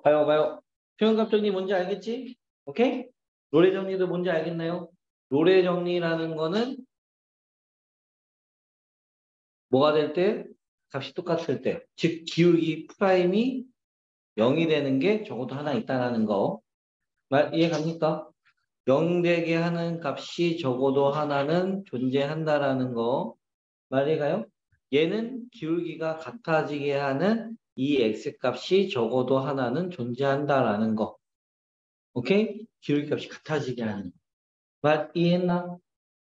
봐요. 표현값 정리 뭔지 알겠지? 오케이? 로레 정리도 뭔지 알겠나요? 로레 정리라는 거는 뭐가 될 때? 값이 똑같을 때. 즉, 기울기 프라임이 0이 되는 게 적어도 하나 있다라는 거. 이해 갑니까? 0 되게 하는 값이 적어도 하나는 존재한다라는 거. 이해가요? 얘는 기울기가 같아지게 하는 이 x 값이 적어도 하나는 존재한다라는 거. 오케이? 기울기 값이 같아지게 하는 거. 이해했나?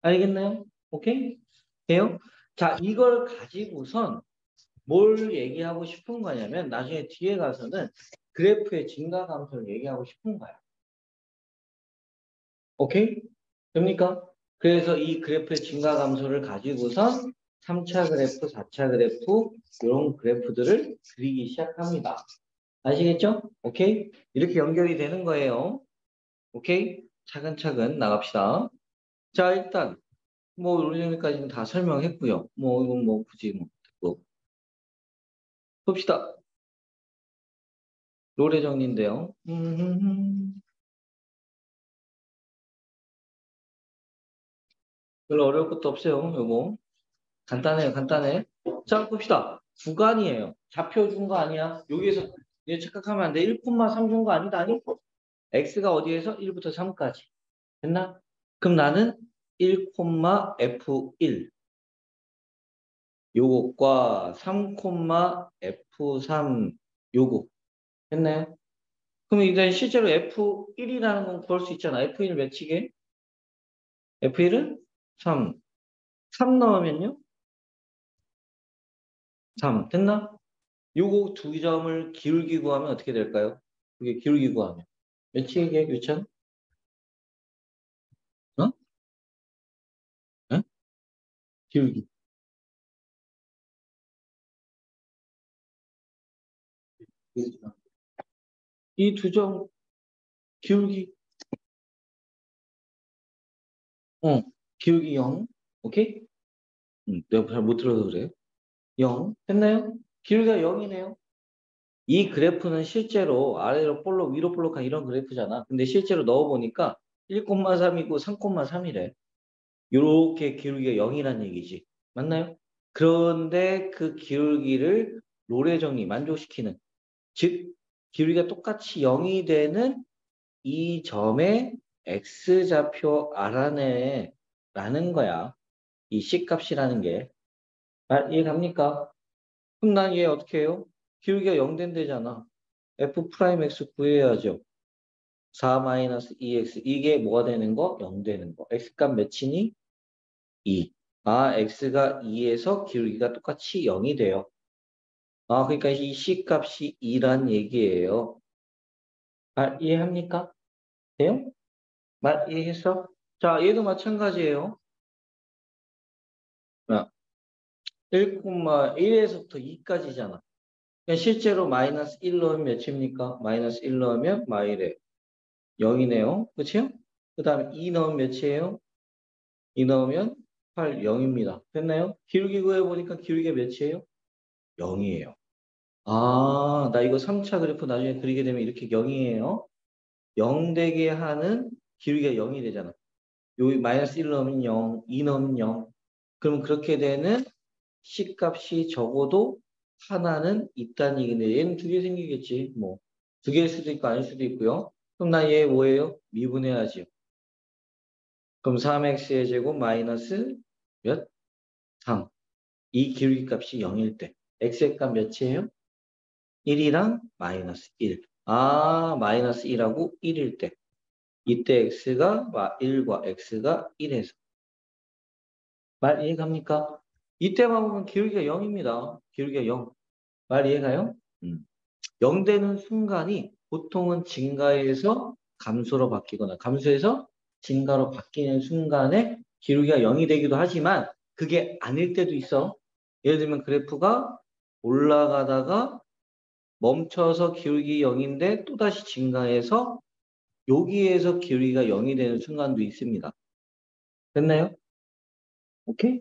알겠나요? 오케이? 돼요? 자, 이걸 가지고선 뭘 얘기하고 싶은 거냐면 나중에 뒤에 가서는 그래프의 증가 감소를 얘기하고 싶은 거야. 오케이? 됩니까? 그래서 이 그래프의 증가 감소를 가지고선 3차 그래프, 4차 그래프 이런 그래프들을 그리기 시작합니다. 아시겠죠? 오케이? 이렇게 연결이 되는 거예요. 오케이? 차근차근 나갑시다. 자, 일단 뭐 요즘까지는 다 설명했고요. 뭐 이건 뭐 굳이 뭐 봅시다. 노래 정리인데요. 별로 어려울 것도 없어요. 요거 간단해요. 간단해. 자, 봅시다. 구간이에요. 좌표 준 거 아니야. 여기에서 얘 착각하면 안 돼. 1,3 준 거 아니다. 아니? x가 어디에서? 1부터 3까지. 됐나? 그럼 나는 1,f1 요것과 3,f3 요거 했나요? 그럼 이제 실제로 F1이라는 건 구할 수 있잖아. F1을 몇치게? F1은 3. 3 넣으면요? 3. 됐나? 요거 두 점을 기울기 구하면 어떻게 될까요? 그게 기울기 구하면. 몇치게 교찬? 어? 에? 기울기. 이 두 점 기울기. 어. 기울기 0. 오케이? 내가 잘 못 들어서 그래. 0. 됐나요? 기울기가 0이네요. 이 그래프는 실제로 아래로 볼록 위로 볼록한 이런 그래프잖아. 근데 실제로 넣어보니까 1,3이고 3,3이래. 요렇게 기울기가 0이란 얘기지. 맞나요? 그런데 그 기울기를 롤의 정리 만족시키는 즉 기울기가 똑같이 0이 되는 이 점의 x좌표 알아내라는 거야. 이 C값이라는 게. 이해 갑니까? 그럼 난 얘 어떻게 해요? 기울기가 0 된대잖아. F'X 구해야죠. 4-2x. 이게 뭐가 되는 거? 0 되는 거. x값 몇이니? 2. x가 2에서 기울기가 똑같이 0이 돼요. 그러니까 이 C값이 2란 얘기예요. 이해합니까? 돼요? 이해했어? 자, 얘도 마찬가지예요. 1,1에서부터 2까지잖아. 그러니까 실제로 마이너스 1 넣으면 몇입니까? 마이너스 1 넣으면 마이래. 0이네요. 그치요? 그 다음에 2 넣으면 몇이에요? 2 넣으면 8, 0입니다. 됐나요? 기울기 구해보니까 기울기가 몇이에요? 0이에요. 나 이거 3차 그래프 나중에 그리게 되면 이렇게 0이에요. 0 되게 하는 기울기가 0이 되잖아. 여기 마이너스 1 넣으면 0, 2 넣으면 0. 그럼 그렇게 되는 C값이 적어도 하나는 있다는 얘기인데 얘는 두 개 생기겠지. 뭐 두 개일 수도 있고 아닐 수도 있고요. 그럼 나 얘 뭐예요? 미분해야지. 그럼 3x의 제곱 마이너스 몇? 3. 이 기울기 값이 0일 때. x의 값 몇이에요? 1이랑 마이너스 1. 마이너스 1하고 1일 때. 이때 x가 1과 x가 1에서. 말 이해갑니까? 이때만 보면 기울기가 0입니다. 기울기가 0. 말 이해가요? 0 되는 순간이 보통은 증가에서 감소로 바뀌거나 감소에서 증가로 바뀌는 순간에 기울기가 0이 되기도 하지만 그게 아닐 때도 있어. 예를 들면 그래프가 올라가다가 멈춰서 기울기 0인데 또다시 증가해서 여기에서 기울기가 0이 되는 순간도 있습니다. 됐나요? 오케이?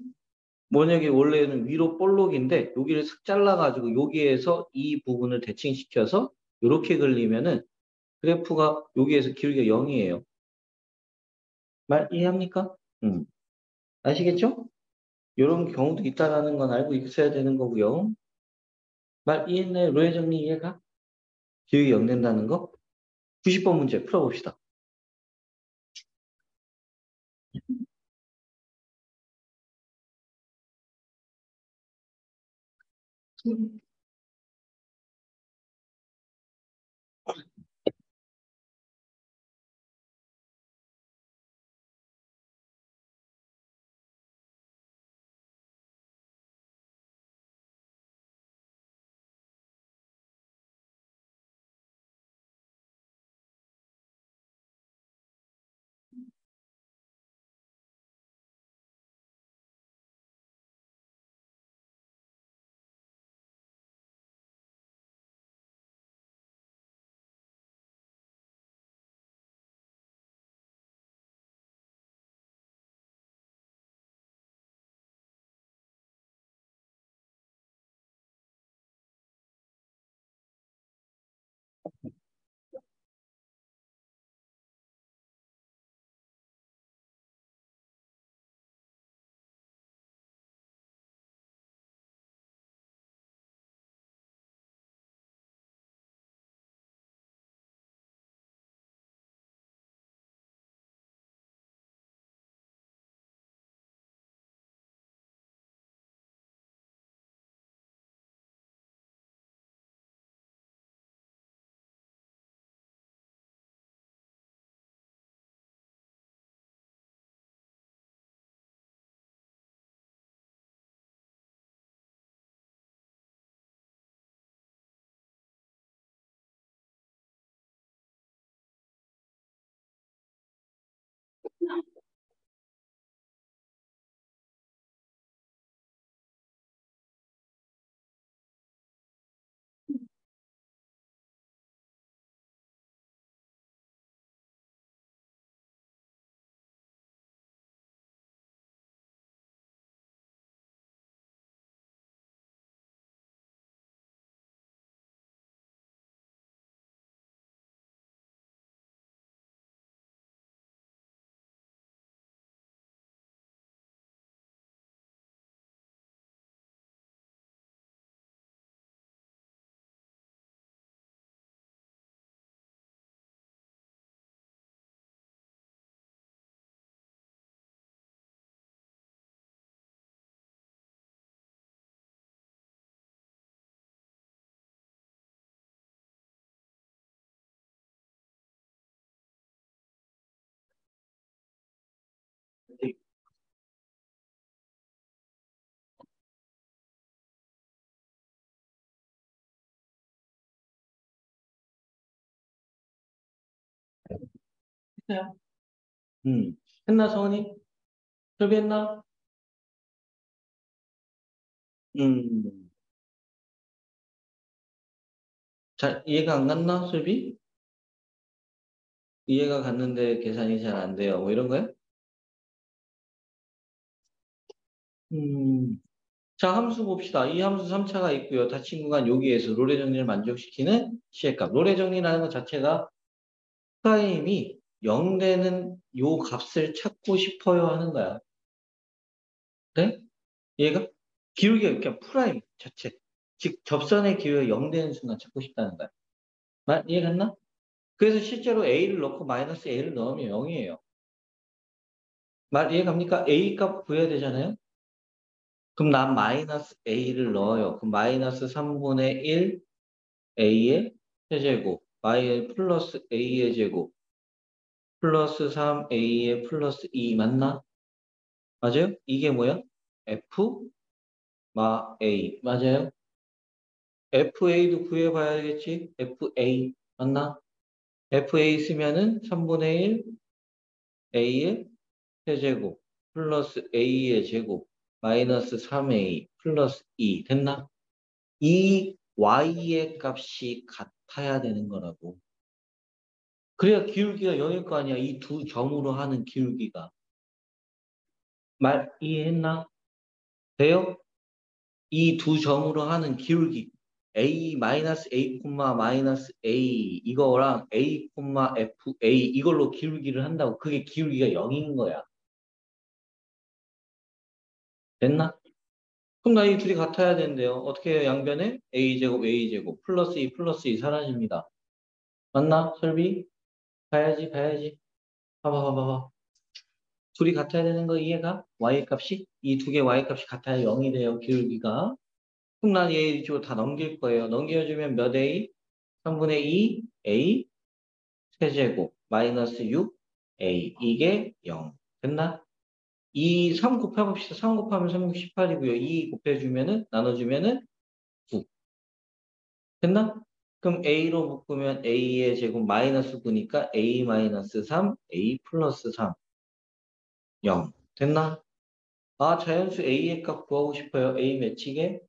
만약에 원래는 위로 볼록인데 여기를 슥 잘라가지고 여기에서 이 부분을 대칭시켜서 이렇게 그리면은 그래프가 여기에서 기울기가 0이에요. 말 이해합니까? 아시겠죠? 이런 경우도 있다라는 건 알고 있어야 되는 거고요. 말 이해했나요? 로의 정리 이해가? 기울기 0 된다는 거? 90번 문제 풀어봅시다. 했어요. 했나, 성원이? 설비했나? 음, 잘, 이해가 안 갔나, 설비? 이해가 갔는데 계산이 잘 안 돼요. 뭐 이런 거야? 음, 자, 함수 봅시다. 이 함수 3차가 있고요. 닫힌 구간 여기에서 롤의 정리를 만족시키는 시의 값. 롤의 정리라는 것 자체가 프라임이 0 되는 요 값을 찾고 싶어요 하는 거야. 그래? 얘가 기울기가 그냥 프라임 자체. 즉, 접선의 기울기가 0 되는 순간 찾고 싶다는 거야. 이해갔나? 그래서 실제로 A를 넣고 마이너스 A를 넣으면 0이에요. 말 이해갑니까? A 값 구해야 되잖아요? 그럼 난 마이너스 A를 넣어요. 그럼 마이너스 3분의 1 A의 세제곱, 플러스 A의 제곱, 플러스 3A의 플러스 2 맞나? 맞아요? 이게 뭐야? F, A. 맞아요? FA도 구해봐야겠지? FA. 맞나? FA 쓰면은 3분의 1 A의 세제곱, 플러스 A의 제곱, 마이너스 3A, 플러스 2. 됐나? 이 Y의 값이 같아야 되는 거라고. 그래야 기울기가 0일 거 아니야. 이 두 점으로 하는 기울기가. 말 이해했나? 돼요? 이 두 점으로 하는 기울기. a 마이너스 a 콤마 마이너스 a 이거랑 a 콤마 f a 이걸로 기울기를 한다고. 그게 기울기가 0인 거야. 됐나? 그럼 나 이 둘이 같아야 되는데요. 어떻게 해요? 양변에 a제곱 a제곱 플러스 2 플러스 2 사라집니다. 맞나? 설비? 봐야지 봐야지. 봐봐. 둘이 같아야 되는 거 이해가? y 값이? 이 두 개 y 값이 같아야 0이 돼요. 기울기가. 그럼 난 얘 이쪽으로 다 넘길 거예요. 넘겨주면 몇 a? 3분의 2 a 세제곱 마이너스 6a 이게 0. 됐나? 이 3 곱해봅시다. 3 곱하면 3, 6, 18이고요. 2 곱해주면은 나눠주면은 9. 됐나? 그럼 a로 묶으면 a의 제곱 마이너스 9니까 a 마이너스 3, a 플러스 3, 0. 됐나? 아, 자연수 a의 값 구하고 싶어요. a 몇이게?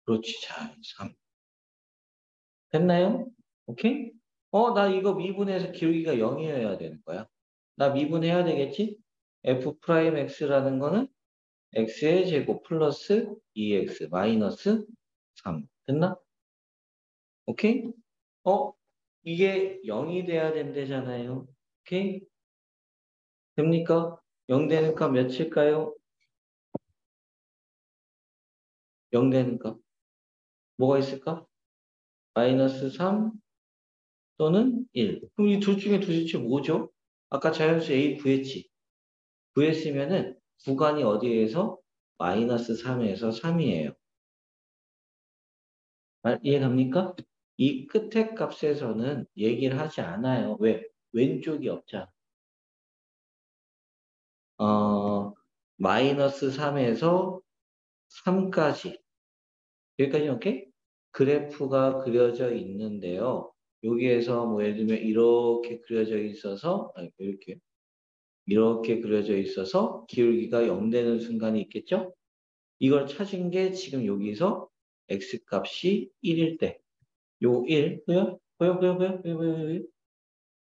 그렇지, 자, 3. 됐나요? 오케이? 나 이거 미분해서 기울기가 0이어야 되는 거야. 나 미분해야 되겠지? f 프라임 x라는 거는 x의 제곱 플러스 2x 마이너스 3. 됐나? 오케이? 어? 이게 0이 돼야 된대잖아요. 오케이? 됩니까? 0 되는 값 몇일까요? 0 되는 값. 뭐가 있을까? 마이너스 3 또는 1. 그럼 이 둘 중에 도대체 뭐죠? 아까 자연수 A 구했지? 구했으면은 구간이 어디에서? 마이너스 3에서 3이에요. 이해갑니까? 이 끝에 값에서는 얘기를 하지 않아요. 왜? 왼쪽이 없잖아. 마이너스 3에서 3까지. 여기까지 오케이? 그래프가 그려져 있는데요. 여기에서 뭐 예를 들면 이렇게 그려져 있어서, 아니, 이렇게 그려져 있어서 기울기가 0 되는 순간이 있겠죠? 이걸 찾은 게 지금 여기서 x값이 1일 때. 요 1, 보여?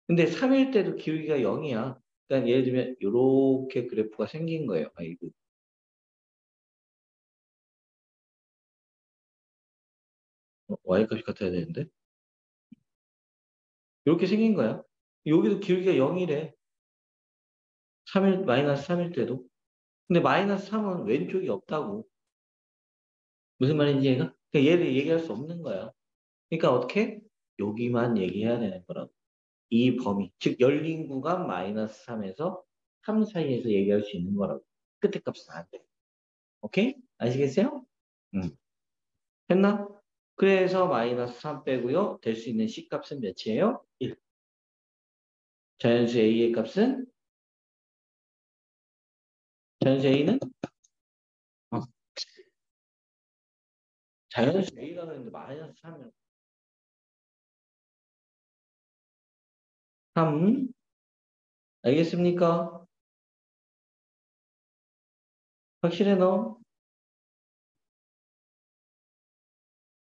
근데 3일 때도 기울기가 0이야. 그러니까 예를 들면 이렇게 그래프가 생긴 거예요. 아이고. y값이 같아야 되는데. 이렇게 생긴 거야. 여기도 기울기가 0이래. 3일, 마이너스 3일 때도. 근데 마이너스 3은 왼쪽이 없다고. 무슨 말인지 얘가? 그러니까 얘를 얘기할 수 없는 거야. 그러니까 어떻게? 여기만 얘기해야 되는 거라고. 이 범위, 즉 열린 구간 마이너스 3에서 3 사이에서 얘기할 수 있는 거라고. 끝에 값은 안 돼. 오케이? 아시겠어요? 응. 했나? 그래서 마이너스 3 빼고요. 될 수 있는 C값은 몇이에요? 1. 자연수 A의 값은? 자연수 A는? 어, 자연수 A라고 했는데 마이너스 3이요. 3. 알겠습니까? 확실해 너?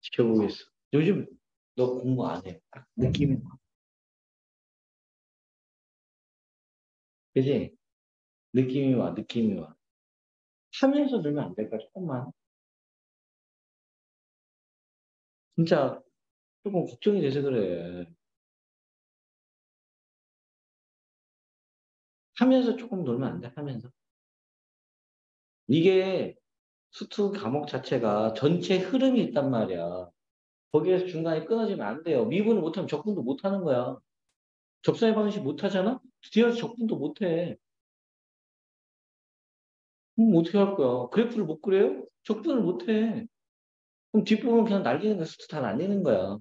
지켜보겠어. 요즘 너 공부 안 해. 딱 느낌이 와. 그지? 느낌이 와. 하면서 놀면 안 될까? 조금만. 진짜 조금 걱정이 돼서 그래. 하면서 조금 놀면 안 돼? 하면서. 이게 수투 과목 자체가 전체 흐름이 있단 말이야. 거기에서 중간에 끊어지면 안 돼요. 미분을 못하면 적분도 못하는 거야. 접선의 방식 못하잖아? 뒤에서 적분도 못해. 그럼 어떻게 할 거야? 그래프를 못 그려요? 적분을 못해. 그럼 뒷부분 그냥 날리는 거 수투 다 날리는 거야.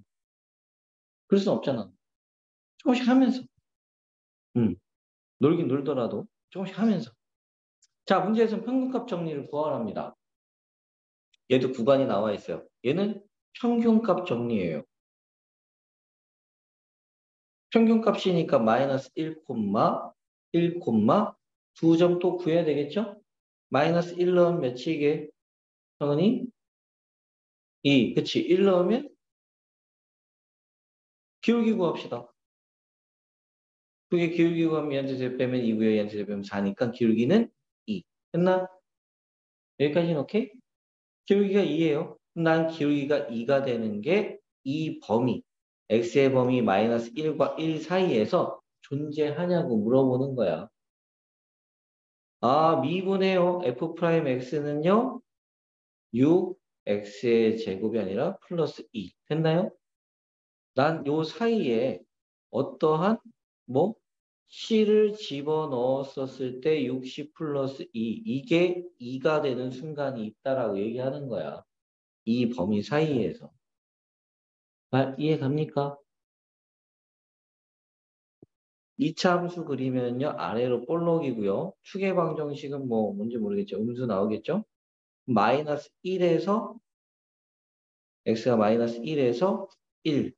그럴 순 없잖아. 조금씩 하면서. 음, 놀긴 놀더라도 조금씩 하면서. 자, 문제에서는 평균값 정리를 구하랍니다. 얘도 구간이 나와 있어요. 얘는 평균값 정리예요. 평균값이니까 마이너스 1, 1, 2점 또 구해야 되겠죠? 마이너스 1 넣으면 몇이게? 성은이? 2. 그치. 1 넣으면 기울기 구합시다. 그게 기울기 구하면 얘한테 제 빼면 2고요. 얘한테 제 빼면 4니까 기울기는 2. 됐나? 여기까지는 오케이? 기울기가 2예요. 난 기울기가 2가 되는 게 이 범위, x의 범위 마이너스 1과 1 사이에서 존재하냐고 물어보는 거야. 아, 미분해요. f 프라임 x는요, 6x의 제곱이 아니라 플러스 2. 됐나요? 난 요 사이에 어떠한 뭐 c를 집어넣었었을 때 60 플러스 2 이게 2가 되는 순간이 있다라고 얘기하는 거야. 이 범위 사이에서. 말 이해 갑니까? 이차 함수 그리면요. 아래로 볼록이고요. 축의 방정식은 뭐 뭔지 모르겠죠. 음수 나오겠죠? 마이너스 1에서 x가 마이너스 1에서 1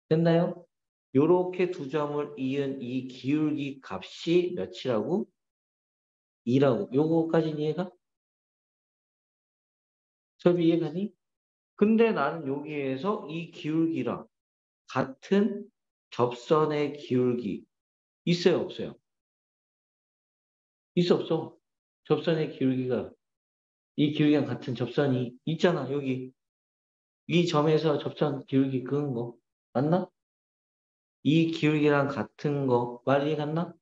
됐나요? 요렇게 두 점을 이은 이 기울기 값이 몇이라고? 2라고. 요거까지 이해가? 설비 이해가니? 근데 나는 여기에서 이 기울기랑 같은 접선의 기울기 있어요, 없어요? 있어, 없어? 접선의 기울기가 이 기울기랑 같은 접선이 있잖아, 여기. 이 점에서 접선 기울기 그은 거. 맞나? 이 기울기랑 같은 거. 말 이해 갔나?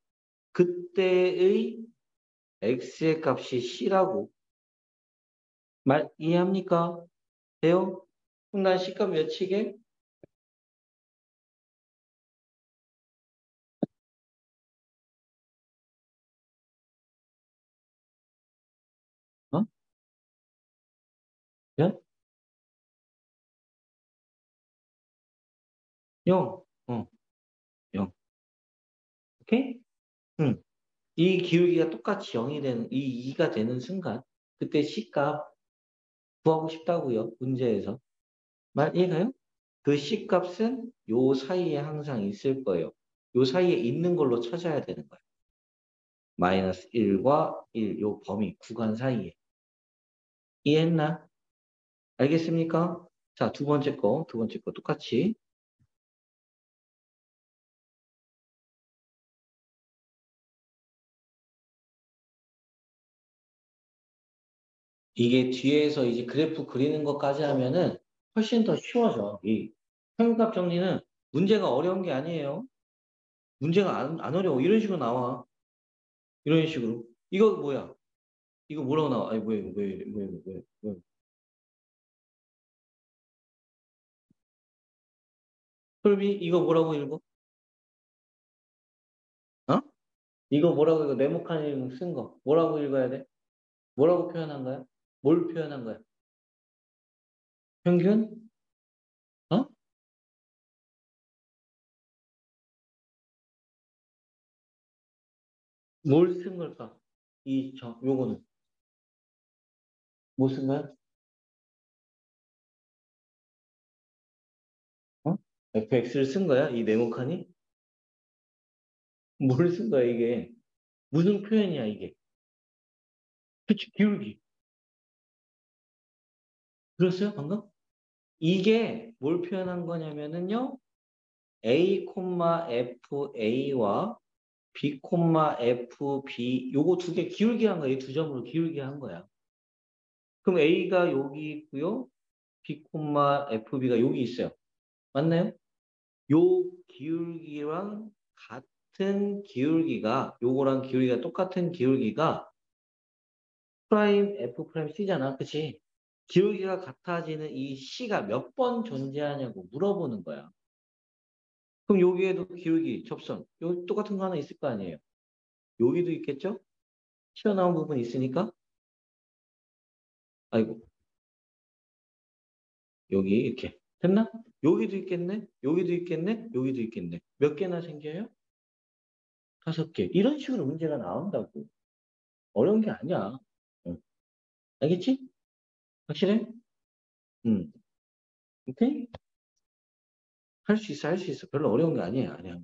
그때의 x의 값이 c라고. 말 이해합니까? 돼요? 그럼 난 C값 몇이게? 어? 몇? 0. 0. 오케이? 응. 이 기울기가 똑같이 0이 되는, 이 2가 되는 순간, 그때 C값 구하고 싶다고요, 문제에서. 말 이해가요? 그 C값은 요 사이에 항상 있을 거예요. 요 사이에 있는 걸로 찾아야 되는 거예요. 마이너스 1과 1, 요 범위, 구간 사이에. 이해했나? 알겠습니까? 자, 두 번째 거 똑같이. 이게 뒤에서 이제 그래프 그리는 것까지 하면은 훨씬 더 쉬워져. 이 평균값 정리는 문제가 어려운 게 아니에요. 문제가 안 어려워. 이런 식으로 나와. 이런 식으로. 이거 뭐야? 이거 뭐라고 나와? 아니, 뭐야. 솔비, 이거 뭐라고 읽어? 어? 이거 뭐라고 읽어? 네모칸 쓴 거. 뭐라고 읽어야 돼? 뭐라고 표현한 거야? 뭘 표현한 거야? 평균? 어? 뭘 쓴 걸까? 요거는. 뭐 쓴 거야? 어? fx를 쓴 거야? 이 네모칸이? 뭘 쓴 거야, 이게? 무슨 표현이야, 이게? 그치, 기울기. 들었어요, 방금? 이게 뭘 표현한 거냐면은요, A, FA와 B, FB, 요거 두 개 기울기 한 거야. 이 두 점으로 기울기 한 거야. 그럼 A가 여기 있고요, B, FB가 여기 있어요. 맞나요? 요 기울기랑 같은 기울기가, 요거랑 기울기가 똑같은 기울기가 프라임 F 프라임 C잖아. 그치? 기울기가 같아지는 이 C가 몇 번 존재하냐고 물어보는 거야. 그럼 여기에도 기울기, 접선, 여기 똑같은 거 하나 있을 거 아니에요. 여기도 있겠죠? 튀어나온 부분 있으니까. 아이고, 여기 이렇게. 됐나? 여기도 있겠네? 여기도 있겠네? 여기도 있겠네. 몇 개나 생겨요? 5개. 이런 식으로 문제가 나온다고. 어려운 게 아니야. 응. 알겠지? 확실해? 응. 오케이? 할 수 있어, 할 수 있어. 별로 어려운 게 아니에요. 아니야.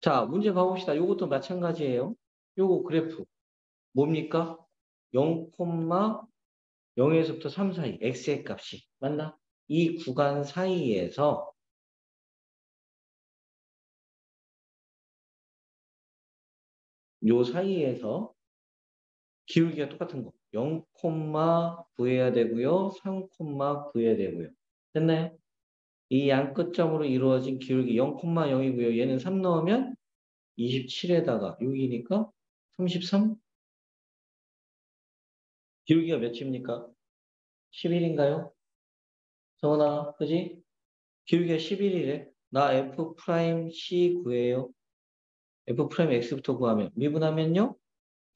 자, 문제 봐봅시다. 요것도 마찬가지예요. 요거 그래프. 뭡니까? 0, 0에서부터 3 사이, x의 값이. 맞나? 이 구간 사이에서, 요 사이에서 기울기가 똑같은 거. 0, 구해야 되고요. 3, 구해야 되고요. 됐나요? 이 양끝점으로 이루어진 기울기 0,0이고요. 얘는 3 넣으면 27에다가 6이니까 33? 기울기가 몇입니까? 11인가요? 정원아, 그지? 기울기가 11이래. 나 F 프라임 C 구해요. F 프라임 X부터 구하면 미분하면요?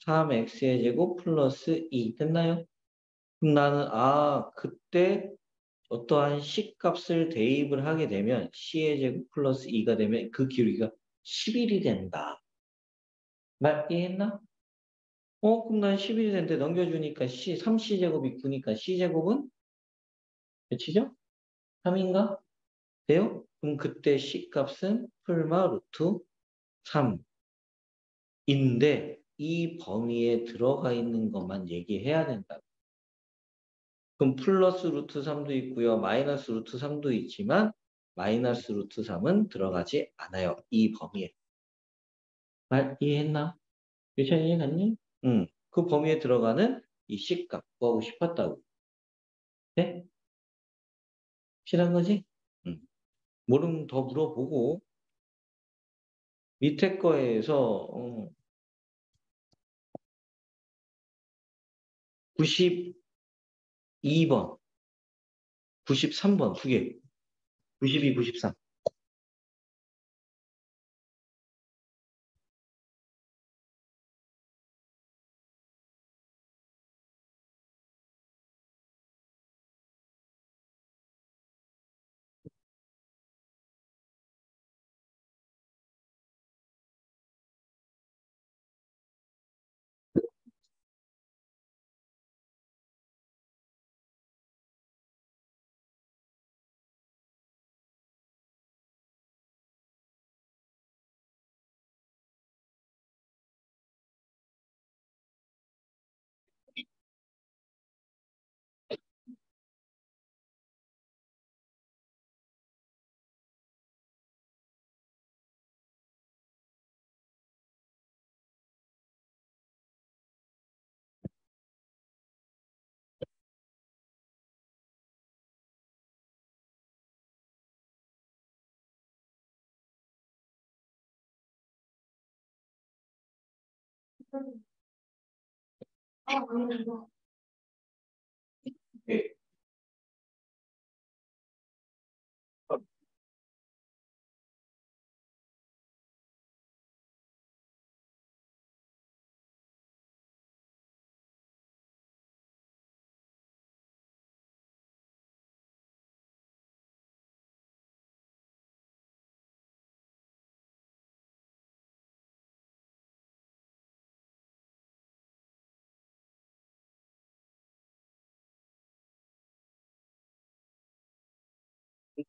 3X의 제곱 플러스 2 됐나요? 그럼 나는 그때 어떠한 C 값을 대입을 하게 되면 C의 제곱 플러스 2가 되면 그 기울기가 11이 된다. 말 이해했나? 그럼 난 11이 된데 넘겨주니까 C, 3C제곱이 9니까 C제곱은 몇이죠? 3인가? 돼요? 그럼 그때 C 값은 풀마 루트 3인데 이 범위에 들어가 있는 것만 얘기해야 된다. 그럼 플러스 루트 3도 있고요. 마이너스 루트 3도 있지만 마이너스 루트 3은 들어가지 않아요. 이 범위에. 말 이해했나? 유찬이 이해갔니? 응. 그 범위에 들어가는 이 C값 구하고 싶었다고. 네? 실한 거지? 응. 모르면 더 물어보고 밑에 거에서 92번, 93번 두 개. 92, 93. 네.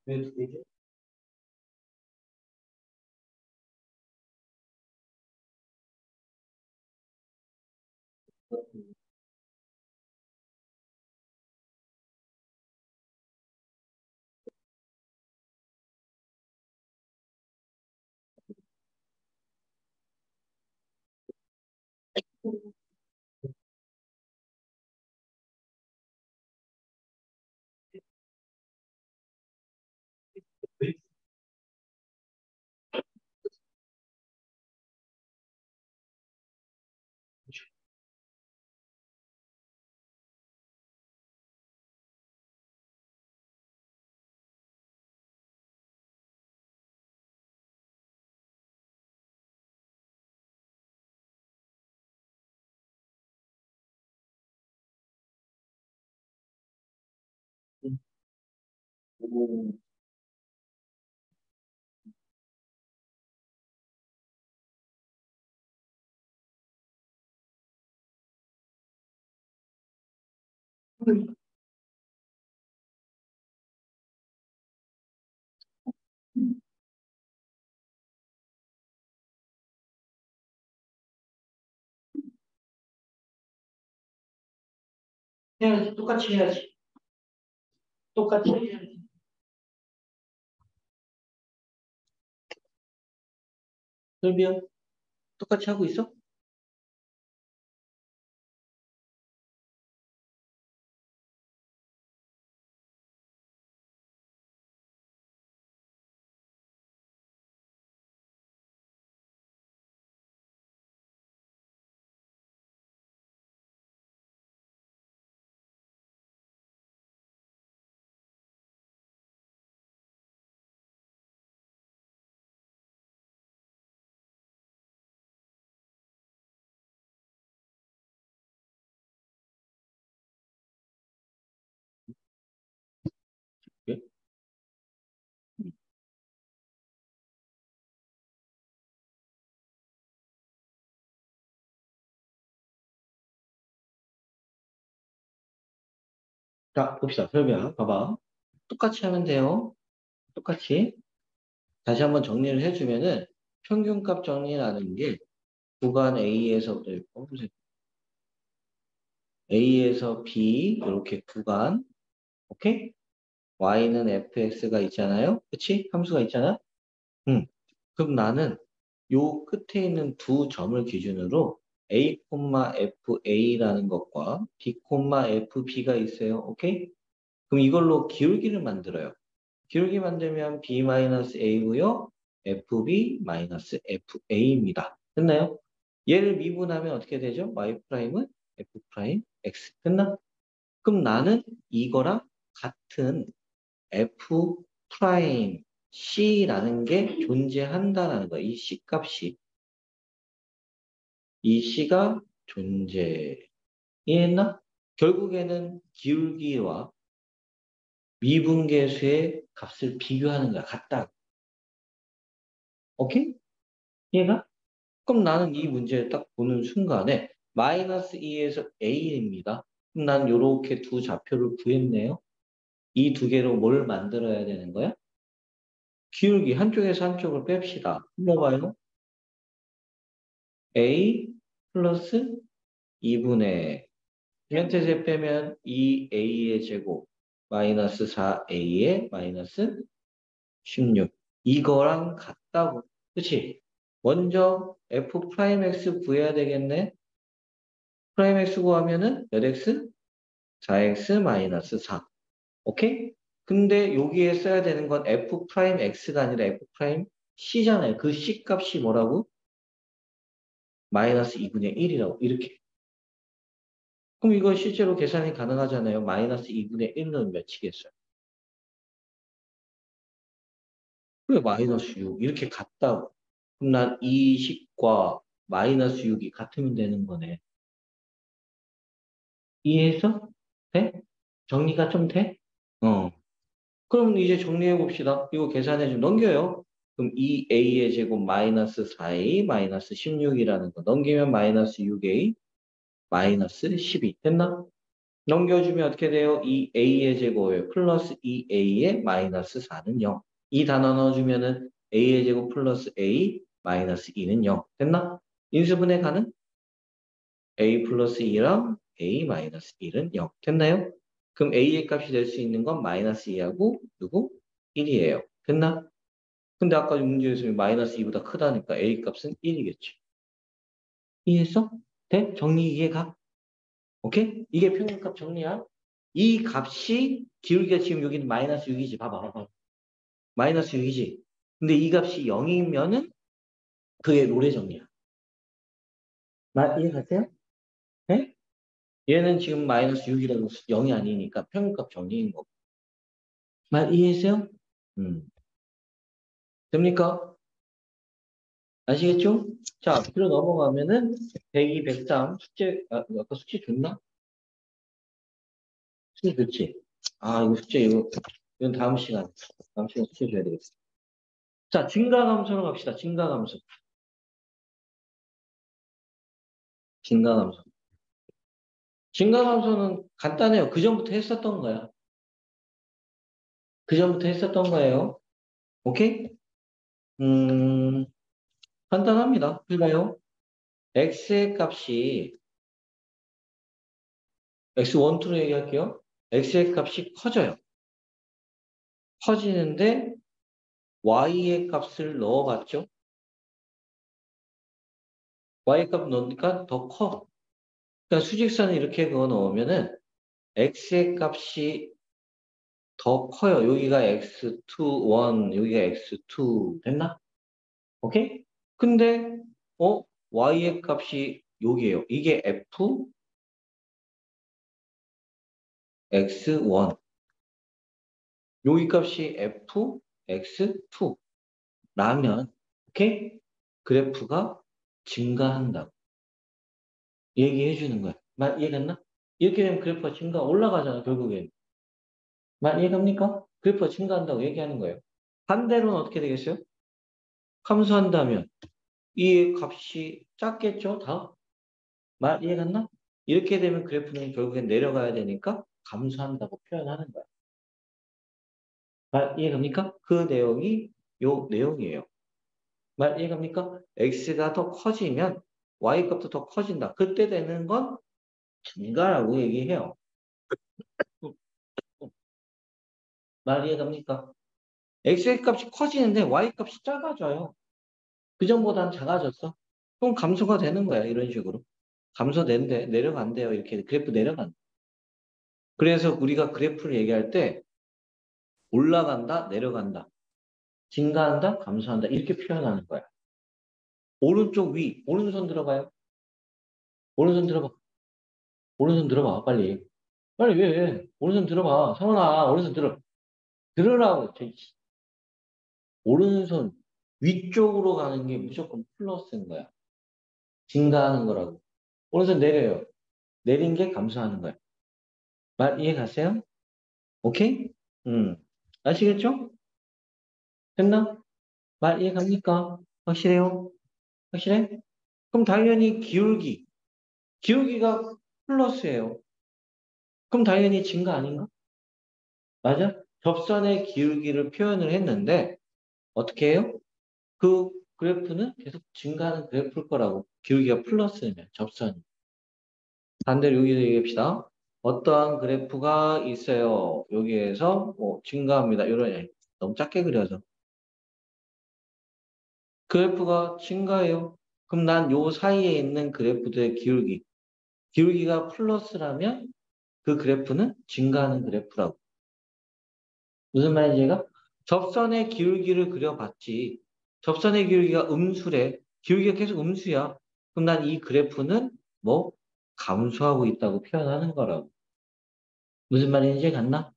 왜두 개지? 해야지. 똑같이 해야지. 똑같이 해야지. 설비야, 똑같이 하고 있어? 자, 봅시다. 설명. 봐봐. 똑같이 하면 돼요. 똑같이. 다시 한번 정리를 해주면은 평균값 정리라는 게 구간 A에서부터 A에서 B 이렇게 구간. 오케이? Y는 fx가 있잖아요. 그치? 함수가 있잖아. 응. 그럼 나는 요 끝에 있는 두 점을 기준으로 a, fa라는 것과 b, fb가 있어요. 오케이? 그럼 이걸로 기울기를 만들어요. 기울기 만들면 b-a고요. fb-fa입니다. 됐나요? 얘를 미분하면 어떻게 되죠? y'은 f'x. 됐나? 그럼 나는 이거랑 같은 f'C라는 게 존재한다는 거야. 이 C 값이. 이 C가 존재. 이해했나? 결국에는 기울기와 미분계수의 값을 비교하는 거야. 같다. 오케이? 이해가? 그럼 나는 이 문제를 딱 보는 순간에 마이너스 2에서 A입니다. 그럼 난 이렇게 두 좌표를 구했네요. 이 두 개로 뭘 만들어야 되는 거야? 기울기 한쪽에서 한쪽을 뺍시다. 풀어봐요. A 플러스 2분의 현태세 빼면 2A의 제곱 마이너스 4A의 마이너스 16 이거랑 같다고. 그치? 먼저 F 프라임 X 구해야 되겠네. 프라임 X 구하면은 몇 X? 4X 마이너스 4. 오케이? 근데 여기에 써야 되는 건 F 프라임 X가 아니라 F 프라임 C잖아요. 그 C 값이 뭐라고? 마이너스 2분의 1이라고. 이렇게. 그럼 이거 실제로 계산이 가능하잖아요. 마이너스 2분의 1은 몇이겠어요? 왜 마이너스 6? 이렇게 같다고. 그럼 난 이 식과 마이너스 6이 같으면 되는 거네. 이해해서? 돼? 정리가 좀 돼? 어. 그럼 이제 정리해 봅시다. 이거 계산해 좀 넘겨요. 그럼 2a의 제곱 마이너스 4a 마이너스 16이라는 거 넘기면 마이너스 6a 마이너스 12 됐나? 넘겨주면 어떻게 돼요? 2a의 제곱에 플러스 2a의 마이너스 4는 0. 이 단어 넣어주면은 a의 제곱 플러스 a 마이너스 2는 0. 됐나? 인수분해 가는 a 플러스 2랑 a 마이너스 1은 0. 됐나요? 그럼 a의 값이 될 수 있는 건 마이너스 2하고 누구? 1이에요. 됐나? 근데 아까 문제에서 마이너스 2보다 크다니까 a 값은 1이겠지. 이해했어? 돼? 정리 이해가? 오케이? 이게 평균값 정리야. 이 값이 기울기가 지금 여기는 마이너스 6이지. 봐봐. 마이너스 6이지. 근데 이 값이 0이면은 그게 롤의 정리야. 이해가세요? 네? 얘는 지금 마이너스 6이라고 0이 아니니까 평균값 정리인 거고. 이해했어요? 됩니까? 아시겠죠? 자, 뒤로 넘어가면은 102, 103 숙제, 아까 숙제 줬나? 숙제 줬지? 이거 숙제 이건 다음 시간 숙제 줘야 되겠어. 자, 증가감소로 갑시다. 증가감소. 증가감소. 증가감소는 간단해요. 그 전부터 했었던 거야. 그 전부터 했었던 거예요. 오케이? 음, 간단합니다. 그래요. x의 값이 x1, 2로 얘기할게요. x의 값이 커져요. 커지는데 y의 값을 넣어봤죠? y의 값 넣으니까 더 커. 그러니까 수직선을 이렇게 그어 놓으면은 x의 값이 더 커요. 여기가 x2, 1, 여기가 x2 됐나? 오케이? 근데 y의 값이 여기에요. 이게 f x1 여기 값이 f x2 라면 오케이? 그래프가 증가한다고 얘기해 주는 거야. 말 이해갔나? 이렇게 되면 그래프가 올라가잖아, 결국엔. 말 이해갑니까? 그래프가 증가한다고 얘기하는 거예요. 반대로는 어떻게 되겠어요? 함수한다면 이 값이 작겠죠? 다? 말 이해갔나? 이렇게 되면 그래프는 결국엔 내려가야 되니까 감소한다고 표현하는 거야. 말 이해갑니까? 그 내용이 요 내용이에요. 말 이해갑니까? x가 더 커지면 y 값도 더 커진다. 그때 되는 건 증가라고 얘기해요. 말 이해갑니까? x의 값이 커지는데 y 값이 작아져요. 그전보다는 작아졌어. 그럼 감소가 되는 거야. 이런 식으로. 감소된대, 내려간대요. 이렇게 그래프 내려간다. 그래서 우리가 그래프를 얘기할 때 올라간다, 내려간다, 증가한다, 감소한다 이렇게 표현하는 거야. 오른쪽 위, 오른손 들어봐요. 오른손 들어봐. 오른손 들어봐, 빨리. 빨리 왜? 오른손 들어봐. 성원아, 오른손 들어. 들으라고. 오른손 위쪽으로 가는 게 무조건 플러스인 거야. 증가하는 거라고. 오른손 내려요. 내린 게 감소하는 거야. 말 이해 가세요? 오케이? 아시겠죠? 됐나? 말 이해 갑니까? 확실해요? 확실해? 그럼 당연히 기울기. 기울기가 플러스예요. 그럼 당연히 증가 아닌가? 맞아? 접선의 기울기를 표현을 했는데 어떻게 해요? 그 그래프는 계속 증가하는 그래프일 거라고. 기울기가 플러스면 접선이. 반대로 여기서 얘기합시다. 어떠한 그래프가 있어요. 여기에서 뭐 증가합니다. 이런 너무 작게 그려서. 그래프가 증가해요. 그럼 난 요 사이에 있는 그래프들의 기울기. 기울기가 플러스라면 그 그래프는 증가하는 그래프라고. 무슨 말인지 얘가? 접선의 기울기를 그려봤지. 접선의 기울기가 음수래. 기울기가 계속 음수야. 그럼 난 이 그래프는 뭐 감소하고 있다고 표현하는 거라고. 무슨 말인지 갔나?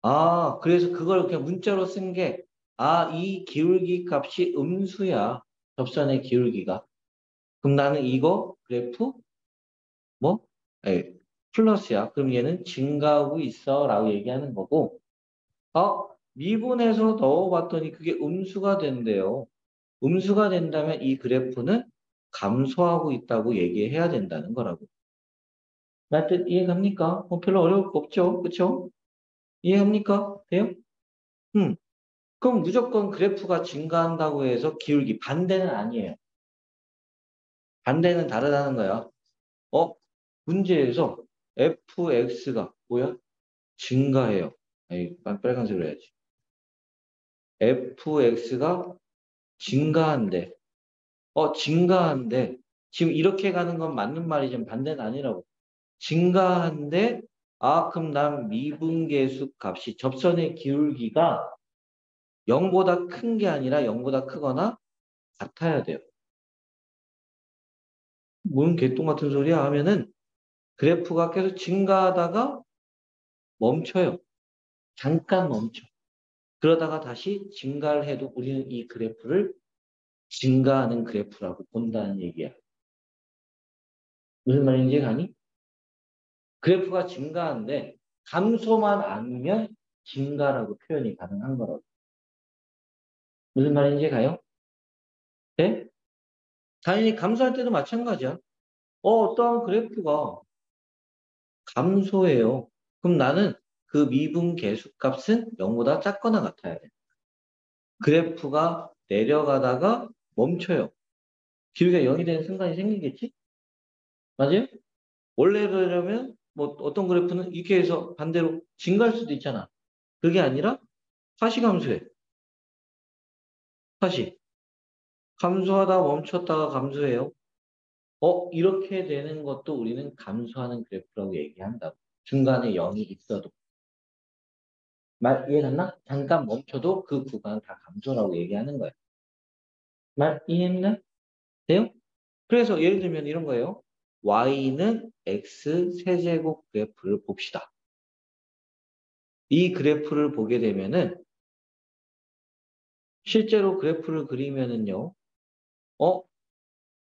아, 그래서 그걸 그냥 문자로 쓴 게, 아, 이 기울기 값이 음수야. 접선의 기울기가. 그럼 나는 이거 그래프 뭐? 에, 플러스야. 그럼 얘는 증가하고 있어. 라고 얘기하는 거고, 미분해서 넣어봤더니 그게 음수가 된대요. 음수가 된다면 이 그래프는 감소하고 있다고 얘기해야 된다는 거라고. 나 뜻 이해갑니까? 별로 어려울 거 없죠? 그쵸? 이해합니까? 돼요? 음. 그럼 무조건 그래프가 증가한다고 해서 기울기 반대는 아니에요. 반대는 다르다는 거야. 어? 문제에서 fx가 뭐야? 증가해요. 에이, 빨간색으로 해야지. fx가 증가한대. 증가한데 지금 이렇게 가는 건 맞는 말이지만 반대는 아니라고. 증가한데 그럼 난 미분계수 값이 접선의 기울기가 0보다 큰 게 아니라 0보다 크거나 같아야 돼요. 뭔 개똥 같은 소리야 하면은 그래프가 계속 증가하다가 멈춰요. 잠깐 멈춰. 그러다가 다시 증가를 해도 우리는 이 그래프를 증가하는 그래프라고 본다는 얘기야. 무슨 말인지 가니? 그래프가 증가하는데 감소만 아니면 증가라고 표현이 가능한 거라고. 무슨 말인지 가요? 네? 당연히 감소할 때도 마찬가지야. 어떠한 그래프가 감소해요. 그럼 나는 그 미분 계수값은 0보다 작거나 같아야 돼. 그래프가 내려가다가 멈춰요. 기울기가 0이 되는 순간이 생기겠지? 맞아요? 원래라면 뭐 어떤 그래프는 이렇게 해서 반대로 증가할 수도 있잖아. 그게 아니라 다시 감소해. 다시. 감소하다 멈췄다가 감소해요. 이렇게 되는 것도 우리는 감소하는 그래프라고 얘기한다고. 중간에 0이 있어도. 말 이해갔나? 잠깐 멈춰도 그 구간 다 감소라고 얘기하는 거예요. 말 이해했나? 돼요? 그래서 예를 들면 이런 거예요. y는 x 세제곱 그래프를 봅시다. 이 그래프를 보게 되면은 실제로 그래프를 그리면은요.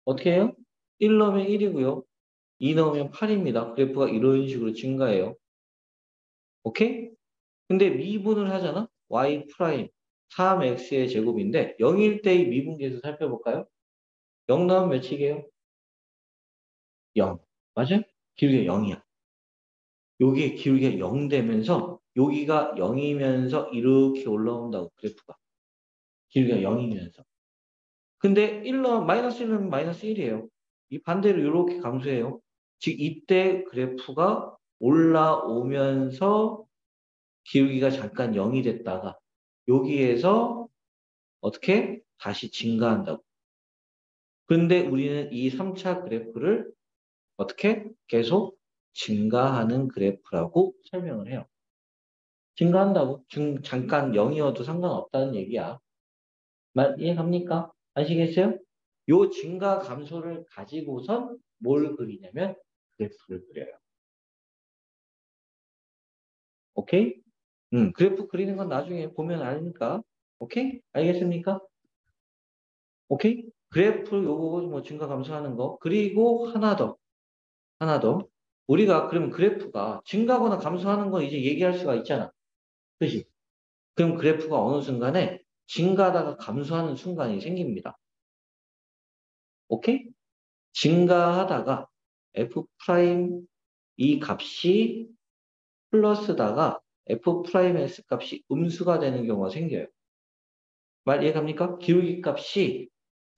어떻게 해요? 1 넣으면 1이고요. 2 넣으면 8입니다. 그래프가 이런 식으로 증가해요. 오케이? 근데 미분을 하잖아? y 프라임 3x의 제곱인데 0일 때의 미분계수 살펴볼까요? 0 나오면 몇이게요? 0. 맞아요? 기울기가 0이야. 여기에 기울기가 0 되면서 여기가 0이면서 이렇게 올라온다고 그래프가. 기울기가 0이면서. 근데 1로 마이너스 1은 마이너스 1이에요. 이 반대로 이렇게 감소해요. 즉 이때 그래프가 올라오면서 기울기가 잠깐 0이 됐다가 여기에서 어떻게 다시 증가한다고. 근데 우리는 이 3차 그래프를 어떻게 계속 증가하는 그래프라고 설명을 해요. 증가한다고. 잠깐 0이어도 상관없다는 얘기야. 말 이해갑니까? 아시겠어요? 요 증가 감소를 가지고선 뭘 그리냐면 그래프를 그려요. 오케이? 그래프 그리는 건 나중에 보면 아니까. 오케이? 알겠습니까? 오케이? 그래프 요거 뭐 증가 감소하는 거. 그리고 하나 더. 하나 더. 우리가 그러면 그래프가 증가하거나 감소하는 거 이제 얘기할 수가 있잖아. 그지? 그럼 그래프가 어느 순간에 증가하다가 감소하는 순간이 생깁니다. 오케이? 증가하다가 f 프라임 이 값이 플러스다가 f 프라임 s 값이 음수가 되는 경우가 생겨요. 말 이해갑니까? 기울기 값이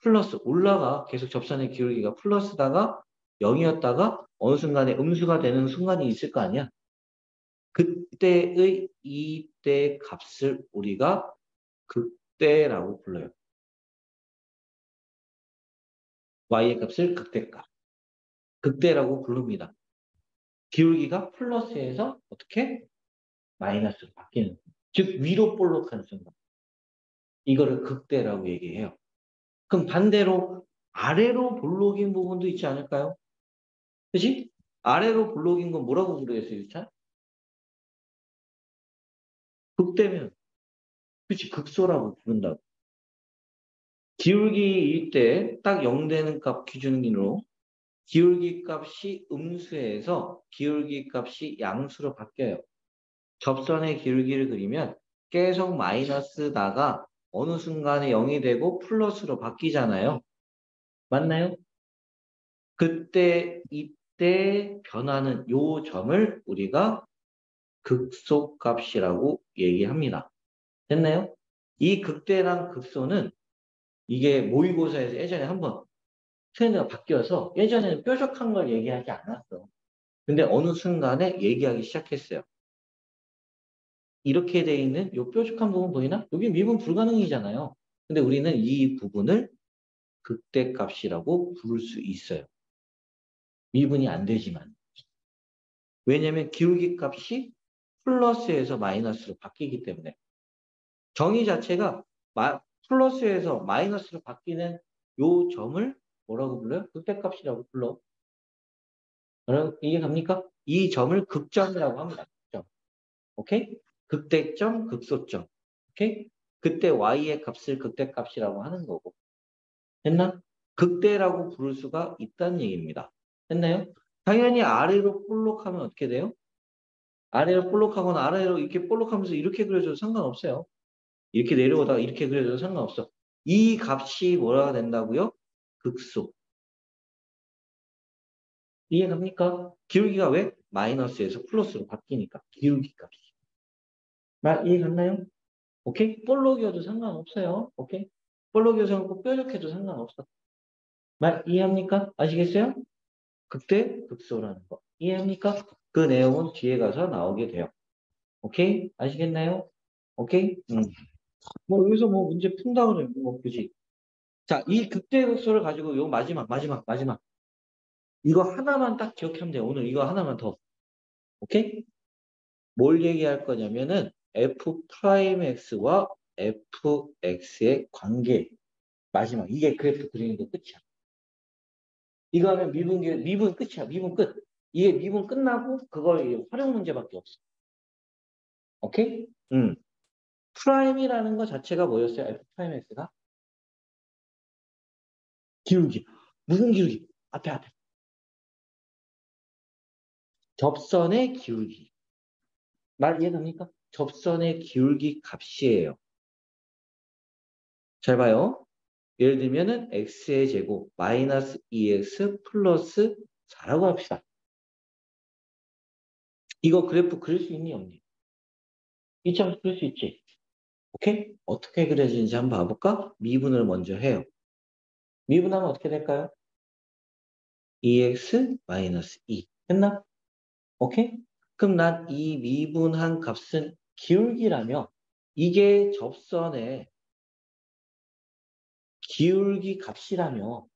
플러스 올라가 계속 접선의 기울기가 플러스다가 0이었다가 어느 순간에 음수가 되는 순간이 있을 거 아니야? 그때의 이때 값을 우리가 극대라고 불러요. y의 값을 극대값. 극대라고 부릅니다. 기울기가 플러스에서 어떻게? 마이너스로 바뀌는. 즉 위로 볼록하는 순간. 이거를 극대라고 얘기해요. 그럼 반대로 아래로 볼록인 부분도 있지 않을까요? 그치? 아래로 볼록인 건 뭐라고 부르겠어요, 유찬? 극대면, 그치? 극소라고 부른다고. 기울기일 때 딱 0 되는 값 기준으로 기울기 값이 음수에서 기울기 값이 양수로 바뀌어요. 접선의 기울기를 그리면 계속 마이너스다가 어느 순간에 0이 되고 플러스로 바뀌잖아요. 맞나요? 그때 이때 변하는 요 점을 우리가 극소값이라고 얘기합니다. 됐나요? 이 극대랑 극소는 이게 모의고사에서 예전에 한번 트렌드가 바뀌어서 예전에는 뾰족한 걸 얘기하지 않았어. 근데 어느 순간에 얘기하기 시작했어요. 이렇게 돼 있는 요 뾰족한 부분 보이나? 여기 미분 불가능이잖아요. 근데 우리는 이 부분을 극대값이라고 부를 수 있어요. 미분이 안 되지만. 왜냐면 기울기 값이 플러스에서 마이너스로 바뀌기 때문에. 정의 자체가 플러스에서 마이너스로 바뀌는 요 점을 뭐라고 불러요? 극대값이라고 불러. 여러분 이해갑니까? 이 점을 극점이라고 합니다. 극점. 오케이? 극대점, 극소점. 오케이? 그때 y의 값을 극대값이라고 하는 거고. 됐나? 극대라고 부를 수가 있다는 얘기입니다. 됐나요? 당연히 아래로 볼록하면 어떻게 돼요? 아래로 볼록하거나 아래로 이렇게 볼록하면서 이렇게 그려줘도 상관없어요. 이렇게 내려오다가 이렇게 그려줘도 상관없어. 이 값이 뭐라가 된다고요? 극소. 이해갑니까? 기울기가 왜? 마이너스에서 플러스로 바뀌니까. 기울기 값이. 말 이해갔나요? 오케이? 볼록이어도 상관없어요. 오케이? 볼록이어도 상관없고 뾰족해도 상관없어. 말 이해합니까? 아시겠어요? 극대, 극소라는 거. 이해합니까? 그 내용은 뒤에 가서 나오게 돼요. 오케이? 아시겠나요? 오케이? 뭐 여기서 뭐 문제 푼다 그러면 뭐 굳이. 자, 이 극대 극소를 가지고 요 마지막. 이거 하나만 딱 기억하면 돼요. 오늘 이거 하나만 더. 오케이? 뭘 얘기할 거냐면은 f 프라임 x와 fx의 관계. 마지막. 이게 그래프 그리는 게 끝이야. 이거 하면 미분 끝이야. 미분 끝. 이게 미분 끝나고 그걸 활용 문제밖에 없어. 오케이? 프라임이라는 거 자체가 뭐였어요? f 프라임 x가? 기울기. 무슨 기울기? 앞에. 접선의 기울기. 말 이해됩니까? 접선의 기울기 값이에요. 잘 봐요. 예를 들면은 x의 제곱 마이너스 2x 플러스 4라고 합시다. 이거 그래프 그릴 수 있니 없니? 이참수 그릴 수 있지. 오케이? 어떻게 그려지는지 한번 봐볼까? 미분을 먼저 해요. 미분하면 어떻게 될까요? 2x-2 했나? 오케이? 그럼 난 이 미분한 값은 기울기라며 이게 접선의 기울기 값이라며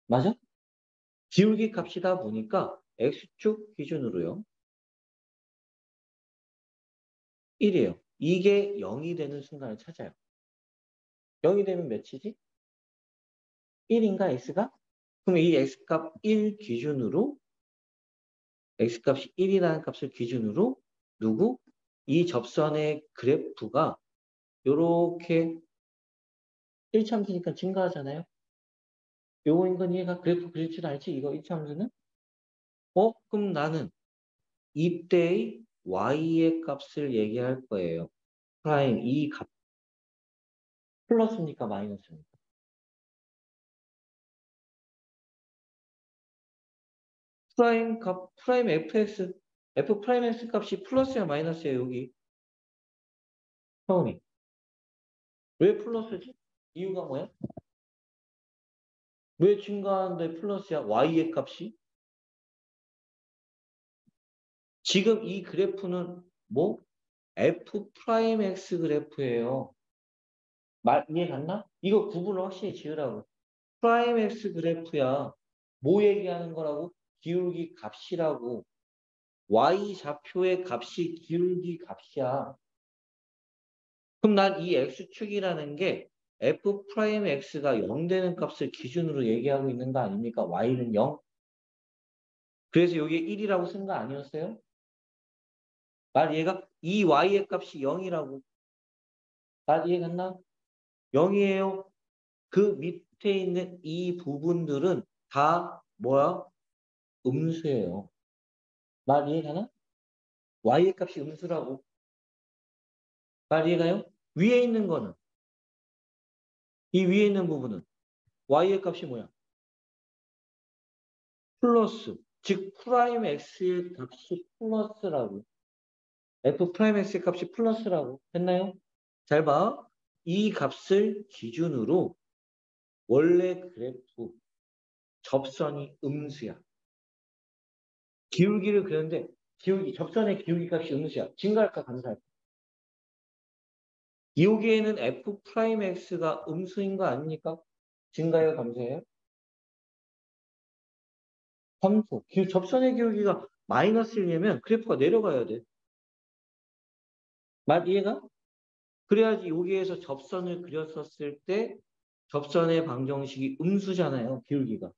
맞아? 기울기 값이다 보니까 x축 기준으로요. 1이에요. 이게 0이 되는 순간을 찾아요. 0이 되면 몇이지? 1인가 x가? 그럼 이 x값 1 기준으로 x값이 1이라는 값을 기준으로 누구? 이 접선의 그래프가 요렇게 1참수니까 증가하잖아요. 요거인 건 이해가 그래프 그릴 줄 알지? 이거 1참수는? 그럼 나는 이때의 y의 값을 얘기할 거예요. 프라임 이 값 플러스입니까 마이너스입니까? 프라임 값 프라임 fx f 프라임 x 값이 플러스야 마이너스야 여기 형이 왜 플러스지? 이유가 뭐야? 왜 증가하는데 플러스야 y의 값이? 지금 이 그래프는 뭐? f 프라임 x 그래프예요. 말 이해 갔나? 이거 구분을 확실히 지으라고. 프라임 x 그래프야. 뭐 얘기하는 거라고? 기울기 값이라고. y 좌표의 값이 기울기 값이야. 그럼 난 이 x축이라는 게 f 프라임 x가 0 되는 값을 기준으로 얘기하고 있는 거 아닙니까? y는 0. 그래서 여기에 1이라고 쓴 거 아니었어요? 말 얘가 이 y의 값이 0이라고. 말 이해 갔나? 0이에요. 그 밑에 있는 이 부분들은 다 뭐야? 음수예요. 말 이해가나? y의 값이 음수라고. 말 이해가요? 위에 있는 거는 이 위에 있는 부분은 y의 값이 뭐야? 플러스. 즉 프라임 x의 값이 플러스라고. f 프라임 x의 값이 플러스라고. 됐나요? 잘 봐. 이 값을 기준으로 원래 그래프 접선이 음수야. 기울기를 그렸는데 접선의 기울기 값이 음수야. 증가할까 감소할까? 여기에는 f 프라임 x가 음수인 거 아닙니까? 증가해요, 감소해요? 감소. 접선의 기울기가 마이너스이려면 그래프가 내려가야 돼. 말 이해가? 그래야지 여기에서 접선을 그렸었을 때 접선의 방정식이 음수잖아요, 기울기가.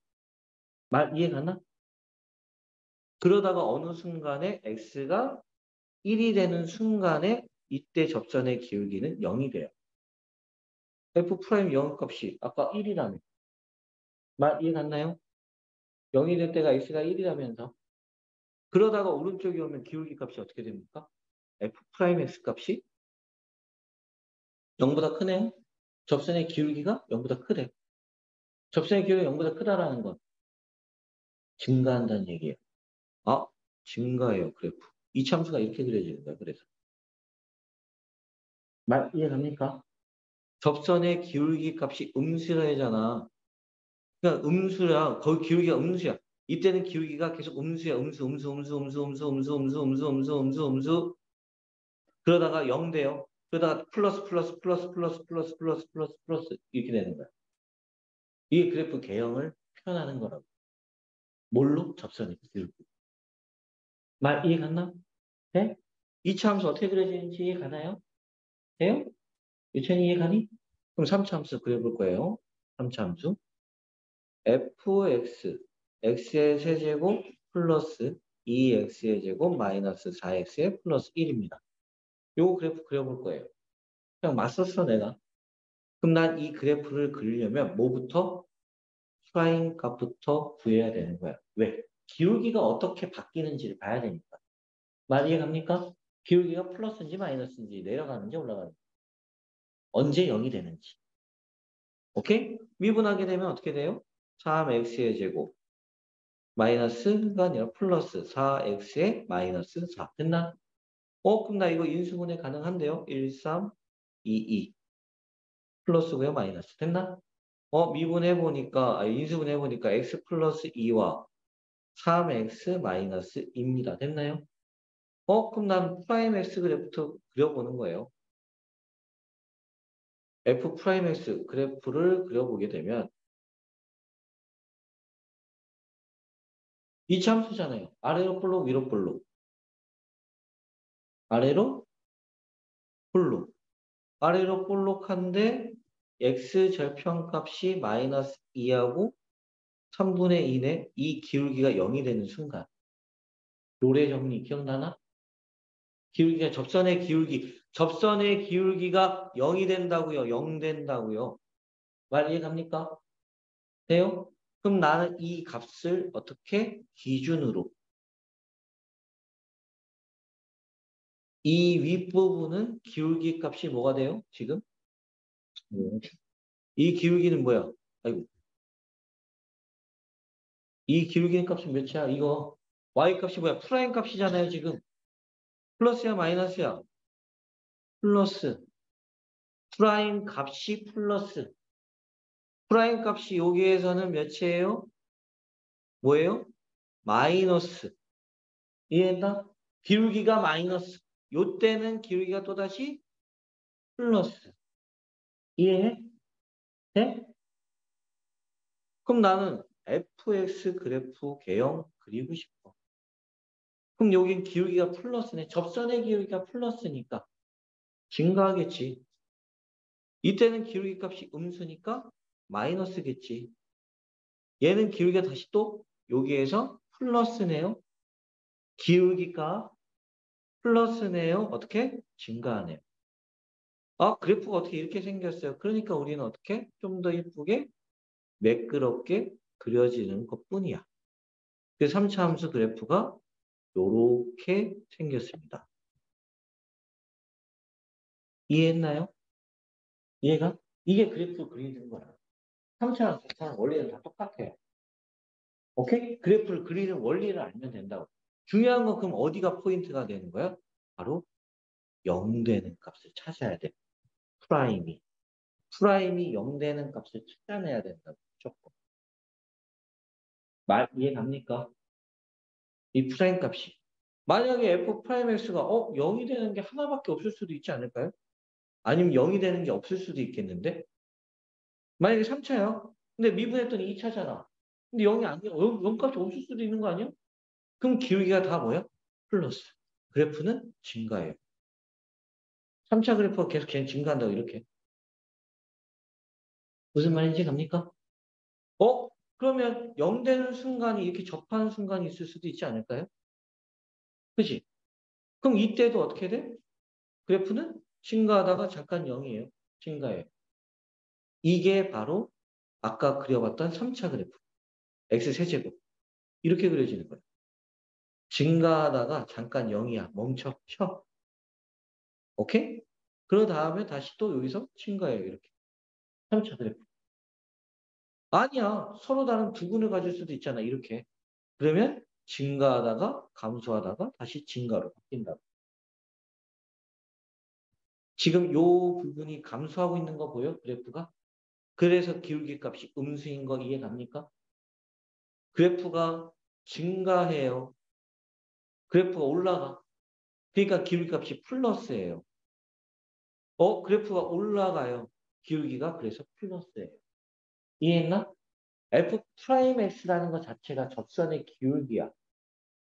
말 이해가나? 그러다가 어느 순간에 x가 1이 되는 순간에 이때 접선의 기울기는 0이 돼요. f 프라임 0 값이 아까 1이라며. 말 이해갔나요? 0이 될 때가 x가 1이라면서. 그러다가 오른쪽에 오면 기울기 값이 어떻게 됩니까? f 프라임 x 값이 0보다 크네요. 접선의 기울기가 0보다 크래. 접선의 기울기가 0보다 크다라는 건 증가한다는 얘기예요. 아, 증가해요, 그래프. 이 참수가 이렇게 그려지는 거야, 그래서. 말 이해갑니까? 접선의 기울기 값이 음수라잖아. 그러니까 음수야. 거기 기울기가 음수야. 이때는 기울기가 계속 음수야. 음수. 그러다가 0 돼요. 그러다가 플러스 이렇게 되는 거야. 이게 그래프 개형을 표현하는 거라고. 뭘로? 접선이 기울기. 말 이해 갔나? 네? 이 차함수 어떻게 그려지는지 이해 가나요? 돼요? 유천이 이해 가니? 그럼 3차함수 그려볼 거예요. 3차함수. fx, x의 세제곱 플러스 2x의 제곱 마이너스 4x의 플러스 1입니다. 요 그래프 그려볼 거예요. 그냥 맞섰어 내가. 그럼 난 이 그래프를 그리려면 뭐부터? 프라임 값부터 구해야 되는 거야. 왜? 기울기가 어떻게 바뀌는지를 봐야 되니까. 말 이해갑니까? 기울기가 플러스인지 마이너스인지 내려가는지 올라가는지 언제 0이 되는지. 오케이? 미분하게 되면 어떻게 돼요? 3x의 제곱 마이너스가 아니라 플러스 4x에 마이너스 4. 됐나? 그럼 나 이거 인수분해 가능한데요? 1, 3, 2, 2. 플러스고요, 마이너스. 됐나? 미분해보니까, 인수분해보니까 x 플러스 2와 3x 마이너스 2입니다. 됐나요? 그럼 난 프라임 x 그래프부터 그려보는 거예요. f 프라임 x 그래프를 그려보게 되면 이 참수잖아요. 아래로 볼록, 위로 볼록. 아래로 볼록. 아래로 볼록한데 x 절편값이 마이너스 2하고 3분의 2네. 이 기울기가 0이 되는 순간. 롤의 정리 기억나나? 기울기가 접선의 기울기가 0이 된다고요. 0 된다고요. 말 이해갑니까? 돼요? 그럼 나는 이 값을 어떻게 기준으로 이 윗부분은 기울기 값이 뭐가 돼요? 지금? 이 기울기는 뭐야? 아이고. 이 기울기는 값은 몇이야? 이거 y 값이 뭐야? 프라임 값이잖아요, 지금. 플러스야, 마이너스야? 플러스. 프라임 값이 플러스. 프라임 값이 여기에서는 몇이에요? 뭐예요? 마이너스. 이해했나? 기울기가 마이너스. 요때는 기울기가 또다시 플러스. 이해해? 네? 그럼 나는 fx 그래프 개형 그리고 싶어. 그럼 여긴 기울기가 플러스네. 접선의 기울기가 플러스니까 증가하겠지. 이때는 기울기 값이 음수니까 마이너스겠지. 얘는 기울기가 다시 또 여기에서 플러스네요. 기울기가 플러스네요. 어떻게? 증가하네요. 그래프가 어떻게 이렇게 생겼어요. 그러니까 우리는 어떻게? 좀 더 예쁘게 매끄럽게 그려지는 것뿐이야. 그 3차 함수 그래프가 이렇게 생겼습니다. 이해했나요? 이해가? 이게 그래프 그리는 거야. 3차랑 4차랑 원리는 다 똑같아요. 오케이? 그래프를 그리는 원리를 알면 된다고. 중요한 건 그럼 어디가 포인트가 되는 거야? 바로 0 되는 값을 찾아야 돼. 프라임이. 프라임이 0 되는 값을 찾아내야 된다고. 무조건. 말 이해갑니까? 이 프라임 값이. 만약에 f 프라임 x가 0이 되는 게 하나밖에 없을 수도 있지 않을까요? 아니면 0이 되는 게 없을 수도 있겠는데? 만약에 3차야. 근데 미분했더니 2차잖아. 근데 0이 아니야. 0 값이 없을 수도 있는 거 아니야? 그럼 기울기가 다 뭐야? 플러스. 그래프는 증가해요. 3차 그래프가 계속 증가한다고 이렇게. 무슨 말인지 갑니까? 그러면 0 되는 순간이 이렇게 접하는 순간이 있을 수도 있지 않을까요? 그치? 그럼 이때도 어떻게 돼? 그래프는 증가하다가 잠깐 0이에요. 증가해요. 이게 바로 아까 그려봤던 3차 그래프. x세제곱. 이렇게 그려지는 거예요. 증가하다가 잠깐 0이야. 멈춰. 쉬어. 오케이? 그러 다음에 다시 또 여기서 증가해요. 이렇게. 3차 그래프. 아니야. 서로 다른 부분을 가질 수도 있잖아. 이렇게. 그러면 증가하다가 감소하다가 다시 증가로 바뀐다. 지금 요 부분이 감소하고 있는 거 보여? 그래프가? 그래서 기울기 값이 음수인 거 이해 갑니까? 그래프가 증가해요. 그래프가 올라가. 그러니까 기울기 값이 플러스예요. 그래프가 올라가요. 기울기가 그래서 플러스예요. 이해했나? f 프라임 x라는 것 자체가 접선의 기울기야.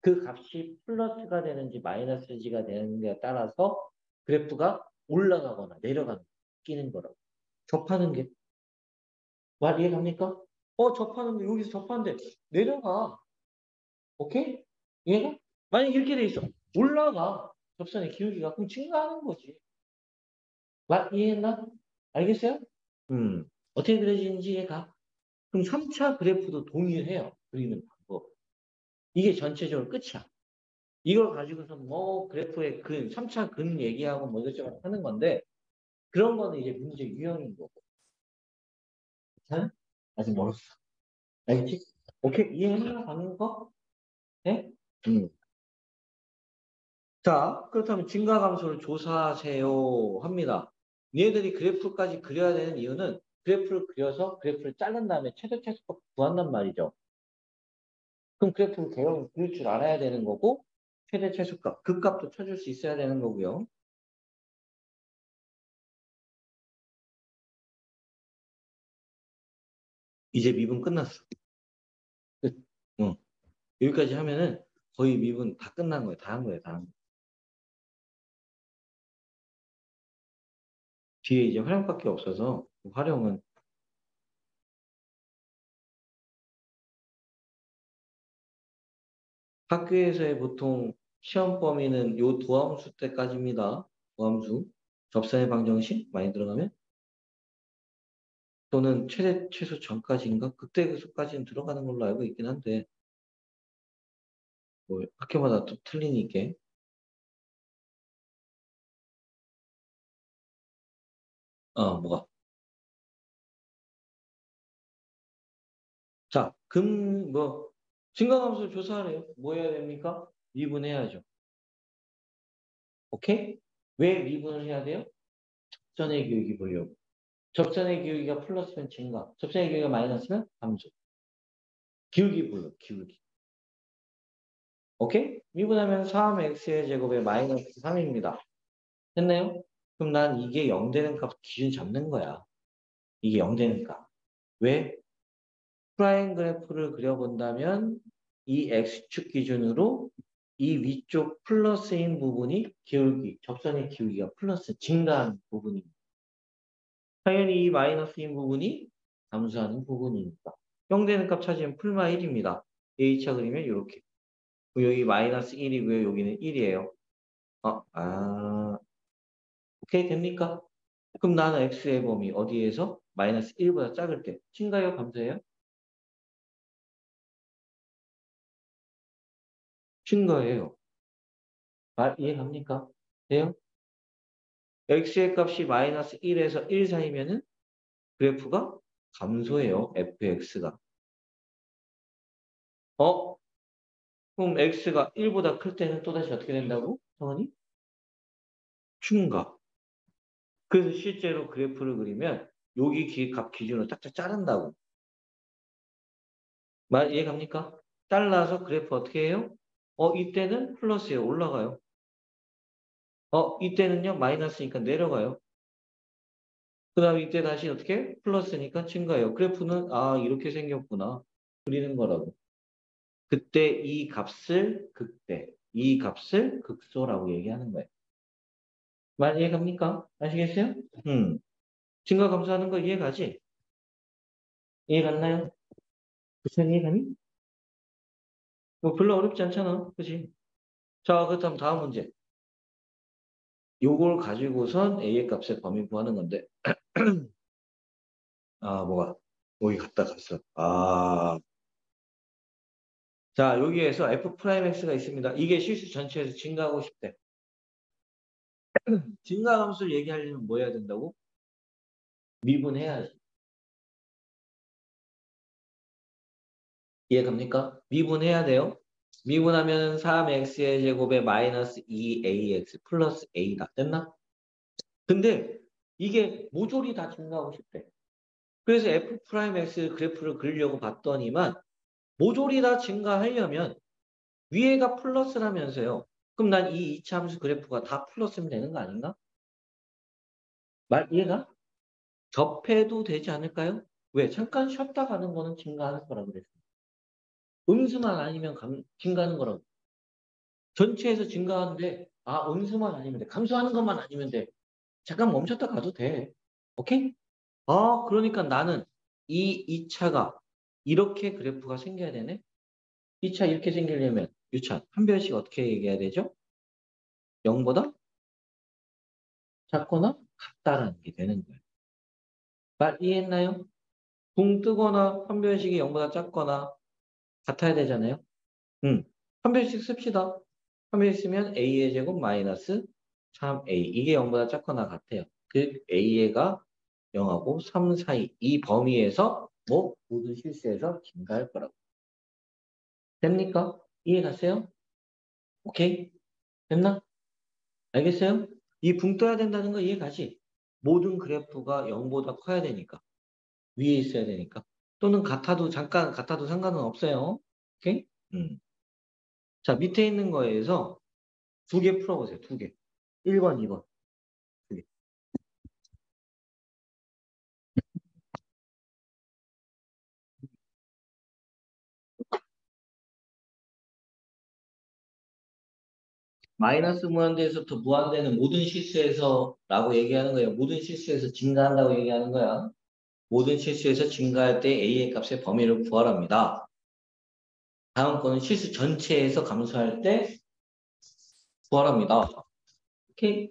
그 값이 플러스가 되는지 마이너스가 되는지에 따라서 그래프가 올라가거나 내려가는 끼는 거라고. 접하는 게. 말 이해갑니까? 접하는데 여기서 접하는데 내려가. 오케이? 이해가? 만약 이렇게 돼 있어. 올라가. 접선의 기울기가 그럼 증가하는 거지. 말 이해했나? 알겠어요? 어떻게 그려지는지 이해가? 그럼 3차 그래프도 동일해요. 그리는 방법. 이게 전체적으로 끝이야. 이걸 가지고서 뭐 그래프의 3차 근 얘기하고 뭐 이것저것 하는 건데 그런 거는 이제 문제 유형인 거고. 자, 아직 멀었어. 알겠지? 오케이? 이해했나? 가는 거? 네? 자, 그렇다면 증가감소를 조사하세요 합니다. 얘들이 그래프까지 그려야 되는 이유는 그래프를 그려서 그래프를 자른 다음에 최대 최소값 구한단 말이죠. 그럼 그래프를 그릴 줄 알아야 되는 거고 최대 최소값, 그 값도 찾을 수 있어야 되는 거고요. 이제 미분 끝났어. 끝. 여기까지 하면은 거의 미분 다 끝난 거예요. 다 한 거예요. 다 한 거. 뒤에 이제 활용밖에 없어서 활용은 학교에서의 보통 시험 범위는 요 도함수 때까지입니다. 도함수. 접선의 방정식 많이 들어가면 또는 최대 최소 전까지인가? 극대수까지는 들어가는 걸로 알고 있긴 한데 뭐 학교마다 또 틀리니까. 뭐가? 자, 증가함수 조사하래요. 뭐 해야 됩니까? 미분해야죠. 오케이? 왜 미분을 해야 돼요? 접선의 기울기 보려고. 접선의 기울기가 플러스면 증가, 접선의 기울기가 마이너스면 감소. 기울기 보려, 기울기. 오케이? 미분하면 3x의 제곱에 마이너스 3입니다. 됐나요? 그럼 난 이게 0 되는 값 기준 잡는 거야. 이게 0 되는 값. 왜? 프라임 그래프를 그려본다면 이 x축 기준으로 이 위쪽 플러스인 부분이 기울기, 접선의 기울기가 플러스 증가하는 부분입니다. 당연히 이 마이너스인 부분이 감소하는 부분이니까. 0 되는 값 찾으면 풀마 1입니다. A차 그리면 이렇게. 여기 마이너스 1이고요. 여기는 1이에요. 오케이 됩니까? 그럼 나는 x의 범위 어디에서? 마이너스 1보다 작을 때. 증가요? 감소해요? 증가예요. 말 이해갑니까? 돼요? x의 값이 마이너스 1에서 1 사이면은 그래프가 감소해요. fx가. 어? 그럼 x가 1보다 클 때는 또다시 어떻게 된다고? 성원이? 증가. 그래서 실제로 그래프를 그리면 여기 값 기준으로 짝짝 자른다고. 말 이해갑니까? 잘라서 그래프 어떻게 해요? 이때는 플러스에 올라가요. 이때는요 마이너스니까 내려가요. 그 다음에 이때 다시 어떻게? 플러스니까 증가해요. 그래프는 이렇게 생겼구나. 그리는 거라고. 그때 이 값을 극대, 이 값을 극소라고 얘기하는 거예요. 말 이해갑니까? 아시겠어요? 증가 감소하는 거 이해가지? 이해갔나요? 무슨 이해가니? 뭐 별로 어렵지 않잖아. 그치? 자, 그렇다면 다음 문제. 요걸 가지고선 A의 값의 범위 구하는 건데, 뭐가? 여기 갔다 갔어. 자, 여기에서 F'X가 있습니다. 이게 실수 전체에서 증가하고 싶대. 증가함수를 얘기하려면 뭐 해야 된다고? 미분해야지. 이해갑니까? 미분해야 돼요. 미분하면 3x의 제곱에 마이너스 2ax 플러스 a다. 됐나? 근데 이게 모조리 다 증가하고 싶대. 그래서 F'X 그래프를 그리려고 봤더니만 모조리 다 증가하려면 위에가 플러스라면서요. 그럼 난 이 이차함수 그래프가 다 플러스면 되는 거 아닌가? 말 이해가? 접해도 되지 않을까요? 왜? 잠깐 쉬었다 가는 거는 증가하는 거라고 그랬어요. 음수만 아니면 증가하는 거라고. 전체에서 증가하는데 음수만 아니면 돼. 감소하는 것만 아니면 돼. 잠깐 멈췄다 가도 돼. 오케이? 그러니까 나는 이 2차가 이렇게 그래프가 생겨야 되네. 2차 이렇게 생기려면 유차 한 변씩 어떻게 얘기해야 되죠? 0보다 작거나 같다라는 게 되는 거예요. 말 이해했나요? 붕 뜨거나 한 변식이 0보다 작거나 같아야 되잖아요. 한 변씩 씁시다. 한 변씩 쓰면 a의 제곱 마이너스 3a. 이게 0보다 작거나 같아요. 그 a가 0하고 3 사이 이 범위에서 모든 실수에서 증가할 거라고. 됩니까? 이해 갔어요? 오케이? 됐나? 알겠어요? 이 붕 떠야 된다는 거 이해 가지? 모든 그래프가 0보다 커야 되니까. 위에 있어야 되니까. 또는 같아도, 잠깐 같아도 상관은 없어요. 오케이? 자, 밑에 있는 거에서 두 개 풀어보세요. 두 개. 1번, 2번. 두 개. 마이너스 무한대에서부터 무한대는 모든 실수에서 라고 얘기하는 거예요. 모든 실수에서 증가한다고 얘기하는 거야. 모든 실수에서 증가할 때 A의 값의 범위를 구하랍니다. 다음 거는 실수 전체에서 감소할 때 구하랍니다. 오케이?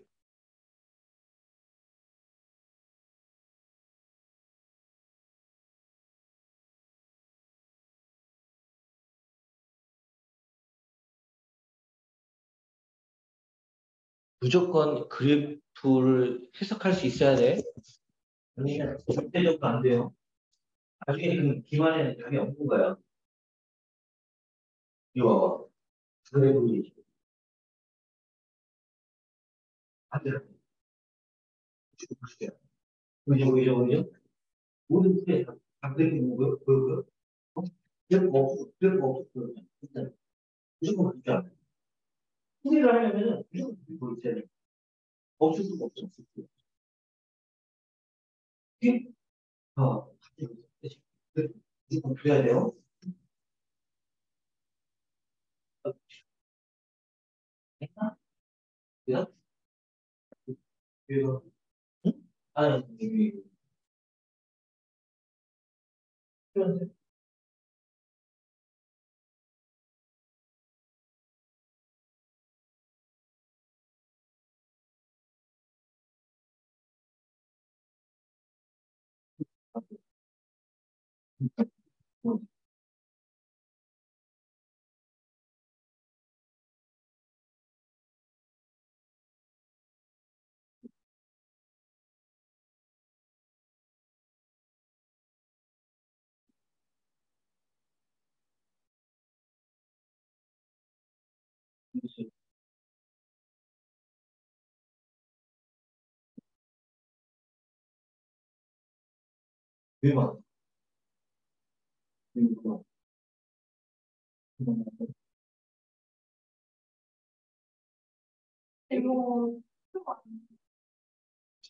무조건 그래프를 해석할 수 있어야 돼. 아니면 절대적으로 안 돼요. 나중에 그 기말에는 답이 없는 거야. 이거 봐봐. 그래프이 안 돼. 보실게요. 그죠? 모든 틀에 다 그래프 뭐고요? 그래프 없어. 일단 무조건 그렇게 안 돼. 풀이를 하려면은 무조건 그래프 있어야 돼. 없을 수가 없어. 이게 무조건 그래야 돼요. 됐나? 그래서 그래서 응? 아니 이게 대박. 이거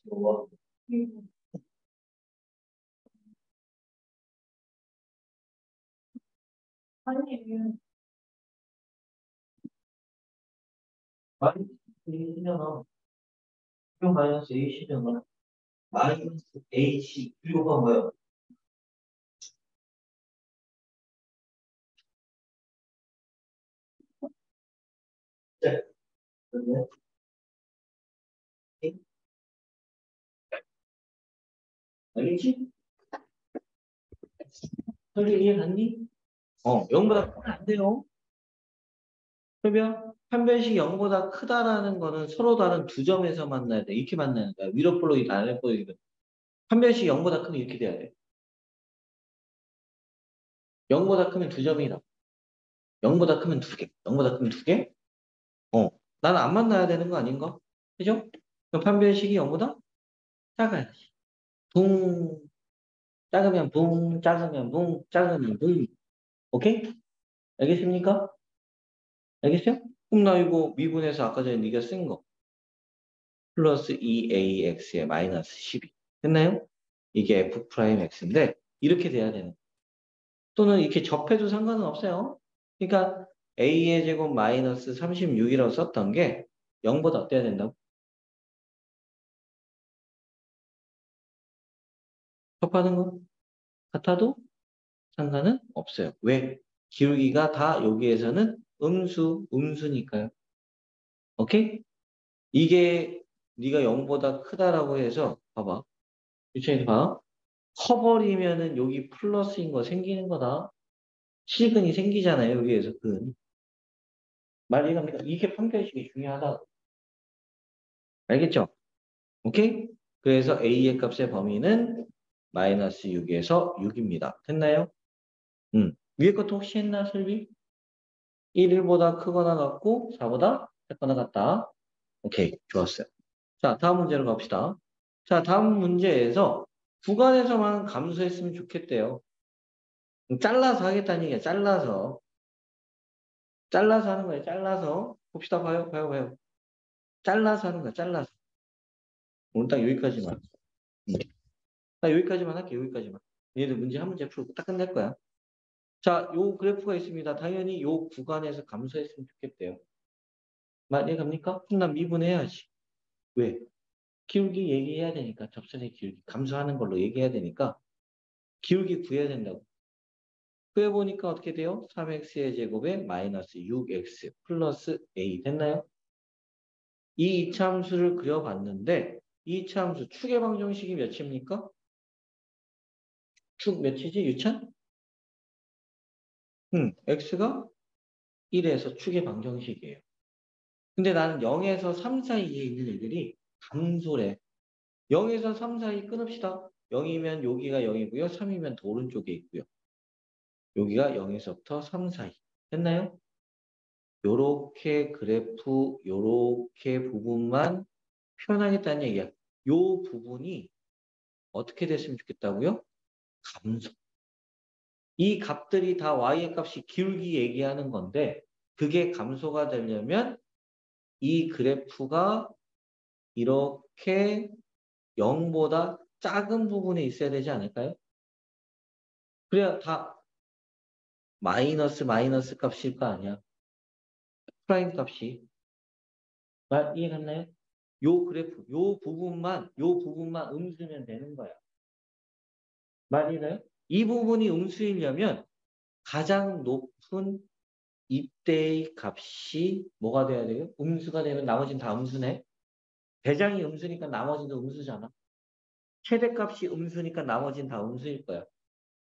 뭐 아니 마이너스 A시잖아. q 마이너스 A시잖아. 마이너스 H 그리고가 뭐야? 네. 그러면 알겠지? 설계 이해 갔니? 0보다 크면 안 돼요. 그러면 판별식이 0보다 크다라는 거는 서로 다른 두 점에서 만나야 돼. 이렇게 만나는 거야. 위로 볼록이든 아래 볼록이든. 판별식이 0보다 크면 이렇게 돼야 돼. 0보다 크면 두 점이다. 0보다 크면 두 개. 0보다 크면 두 개? 나는 안 만나야 되는 거 아닌가? 그죠? 그럼 판별식이 0보다 작아야지. 붕, 작으면 붕, 작으면 붕, 작으면 붕. 오케이? 알겠습니까? 알겠어요? 그럼 나 이거 미분해서 아까 전에 네가 쓴 거. 플러스 2ax에 마이너스 12. 됐나요? 이게 f 프라임 x인데 이렇게 돼야 되는 거예요. 또는 이렇게 접해도 상관은 없어요. 그러니까 a의 제곱 마이너스 36이라고 썼던 게 0보다 어때야 된다고? 접하는 거 같아도 상관은 없어요. 왜? 기울기가 다 여기에서는 음수니까요. 오케이? 이게 네가 0보다 크다라고 해서 봐봐. 유치원이 봐. 커버리면은 여기 플러스인 거 생기는 거다. 실근이 생기잖아요. 여기에서 근. 말 이해갑니까? 이게 판별식이 중요하다. 알겠죠? 오케이? 그래서 A의 값의 범위는 마이너스 6에서 6입니다. 됐나요? 위에 것도 혹시 했나, 설비? 1보다 크거나 같고 4보다 작거나 같다. 오케이, 좋았어요. 자, 다음 문제로 갑시다. 자, 다음 문제에서 구간에서만 감소했으면 좋겠대요. 잘라서 하겠다는 얘기야. 잘라서. 잘라서 하는 거예요. 잘라서. 봅시다. 봐요. 봐요. 봐요. 잘라서 하는 거야. 잘라서. 오늘 딱 여기까지만. 딱 여기까지만 할게. 여기까지만. 얘들 문제 한 문제 풀고 딱 끝낼 거야. 자, 요 그래프가 있습니다. 당연히 요 구간에서 감소했으면 좋겠대요. 만약 갑니까? 그럼 난 미분해야지. 왜? 기울기 얘기해야 되니까. 접선의 기울기. 감소하는 걸로 얘기해야 되니까. 기울기 구해야 된다고. 구해보니까 어떻게 돼요? 3x의 제곱에 마이너스 6x 플러스 a 됐나요? 이 이차함수를 그려봤는데 이 이차함수 축의 방정식이 몇입니까? 축 몇이지? 유찬? x가 1에서 축의 방정식이에요. 근데 나는 0에서 3 사이에 있는 애들이 감소래. 0에서 3 사이 끊읍시다. 0이면 여기가 0이고요. 3이면 더 오른쪽에 있고요. 여기가 0에서부터 3 사이. 됐나요? 요렇게 그래프, 요렇게 부분만 표현하겠다는 얘기야. 요 부분이 어떻게 됐으면 좋겠다고요? 감소. 이 값들이 다 y의 값이 기울기 얘기하는 건데 그게 감소가 되려면 이 그래프가 이렇게 0보다 작은 부분에 있어야 되지 않을까요? 그래야 다 마이너스 값일 거 아니야. 프라임 값이. 말 이해갔나요? 요 그래프, 요 부분만 음수면 되는 거야. 말 이해가요? 이 부분이 음수이려면 가장 높은 이때의 값이 뭐가 돼야 돼요? 음수가 되면 나머지는 다 음수네. 대장이 음수니까 나머지도 음수잖아. 최대값이 음수니까 나머지는 다 음수일 거야.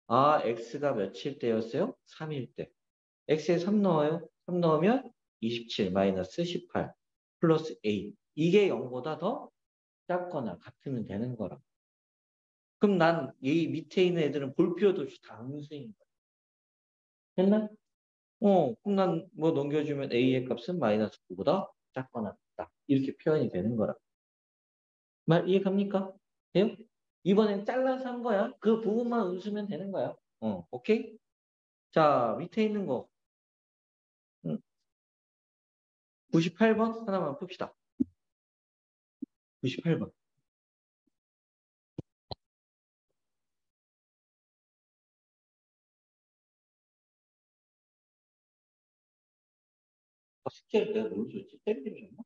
아, x가 며칠 때였어요? 3일 때. x에 3 넣어요. 3 넣으면 27 마이너스 18 플러스 a. 이게 0보다 더 작거나 같으면 되는 거라. 그럼 난 이 밑에 있는 애들은 볼 필요도 없이 다 음수인 거야. 됐나? 그럼 난 뭐 넘겨주면 a의 값은 마이너스 9보다 작거나 같다. 이렇게 표현이 되는 거라. 말 이해갑니까? 돼요? 이번엔 잘라서 한 거야. 그 부분만 웃으면 되는 거야. 오케이? 자, 밑에 있는 거. 98번 하나만 풉시다. 98번. 숙제를 내가 뭘 줬지? 때리기 줬나?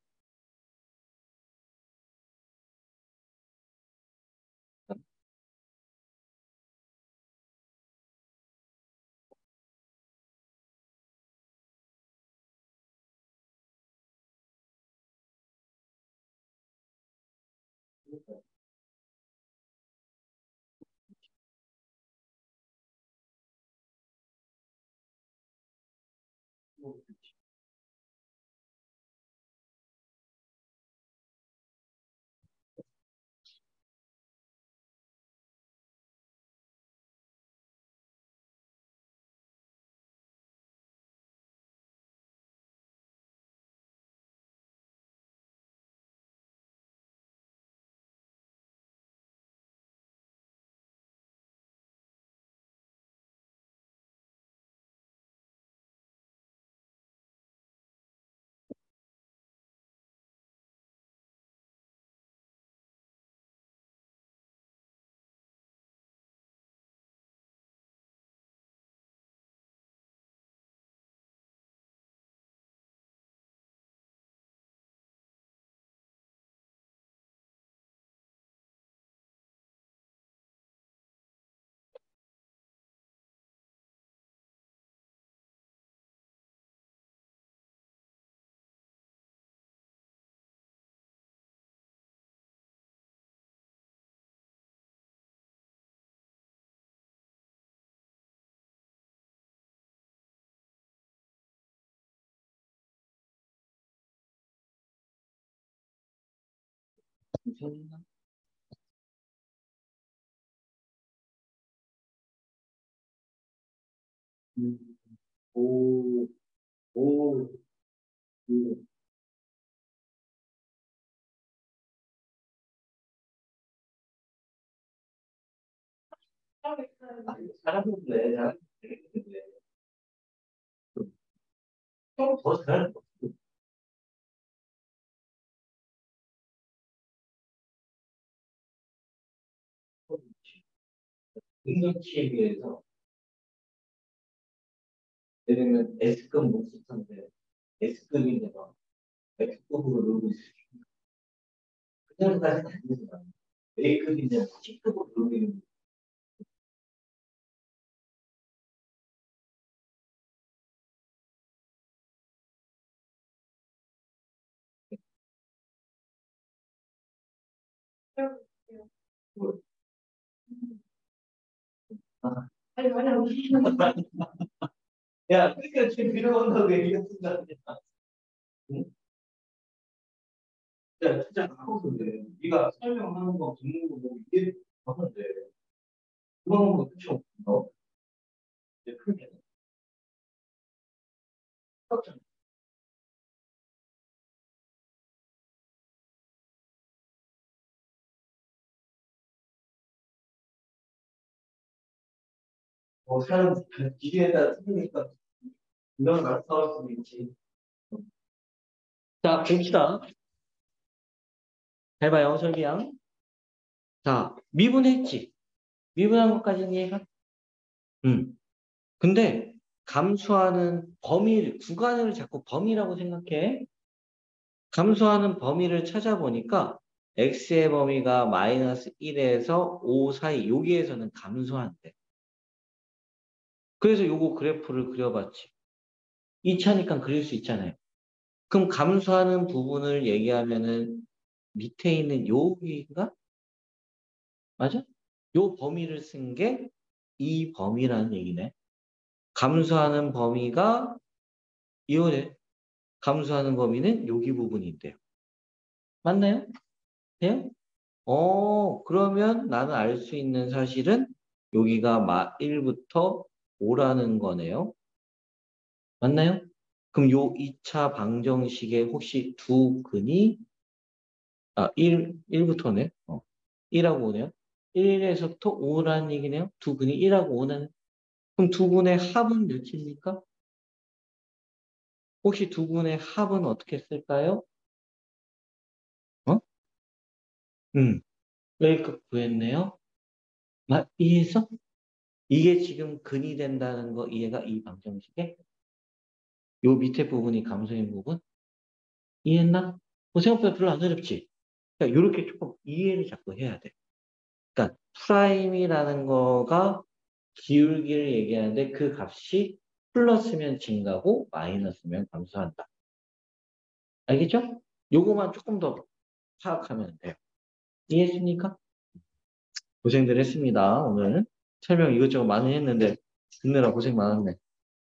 괜찮나? 오, 오, 잘하는데, 잘하는데. 좀더 잘하는 것 같아요. 능력치에 비해서, 예를 들면 S급 목수탄데, S급인데 막, F급으로 놀고 있어요. 그 정도까지는 아니지만, A급인데 C급으로 놀고 있는 거. 아, 야, 그러니까 지금 빌어온다고 얘기했습니다. 응? 야, 진짜 가까운데. 네가 설명하는 거, 듣는 거 보고 이게 가까운데. 그런 거 끝이 없어. 이제 크게. 뭐, 사람 기계에다 쓰니까 이런 말 싸울 수도 있지. 자, 봅시다. 잘 봐요, 설비양. 자, 미분했지. 미분한 것까지는 이해가? 근데 감수하는 범위, 구간을 자꾸 범위라고 생각해. 감수하는 범위를 찾아보니까 x의 범위가 마이너스 1에서 5 사이 여기에서는 감소한대. 그래서 요거 그래프를 그려봤지. 2차니까 그릴 수 있잖아요. 그럼 감소하는 부분을 얘기하면은 밑에 있는 여기인가? 맞아? 요 범위를 쓴 게 이 범위라는 얘기네. 감소하는 범위가 이거네. 감소하는 범위는 여기 부분인데요. 맞나요? 돼요? 그러면 나는 알 수 있는 사실은 여기가 1부터 5라는 거네요. 맞나요? 그럼 요 2차 방정식에 혹시 두 근이, 1부터네. 1하고 5네요. 1에서부터 5라는 얘기네요. 두 근이 1하고 5는. 그럼 두 분의 합은 몇입니까? 혹시 두 분의 합은 어떻게 쓸까요? 어? 음, A급 구했네요. 이해했어? 이게 지금 근이 된다는 거 이해가 이 방정식에? 요 밑에 부분이 감소인 부분? 이해했나? 생각보다 별로 안 어렵지? 그러니까 이렇게 조금 이해를 자꾸 해야 돼. 그러니까 프라임이라는 거가 기울기를 얘기하는데 그 값이 플러스면 증가고 마이너스면 감소한다. 알겠죠? 요거만 조금 더 파악하면 돼요. 이해했습니까? 고생들 했습니다. 오늘 설명 이것저것 많이 했는데 듣느라 고생 많았네.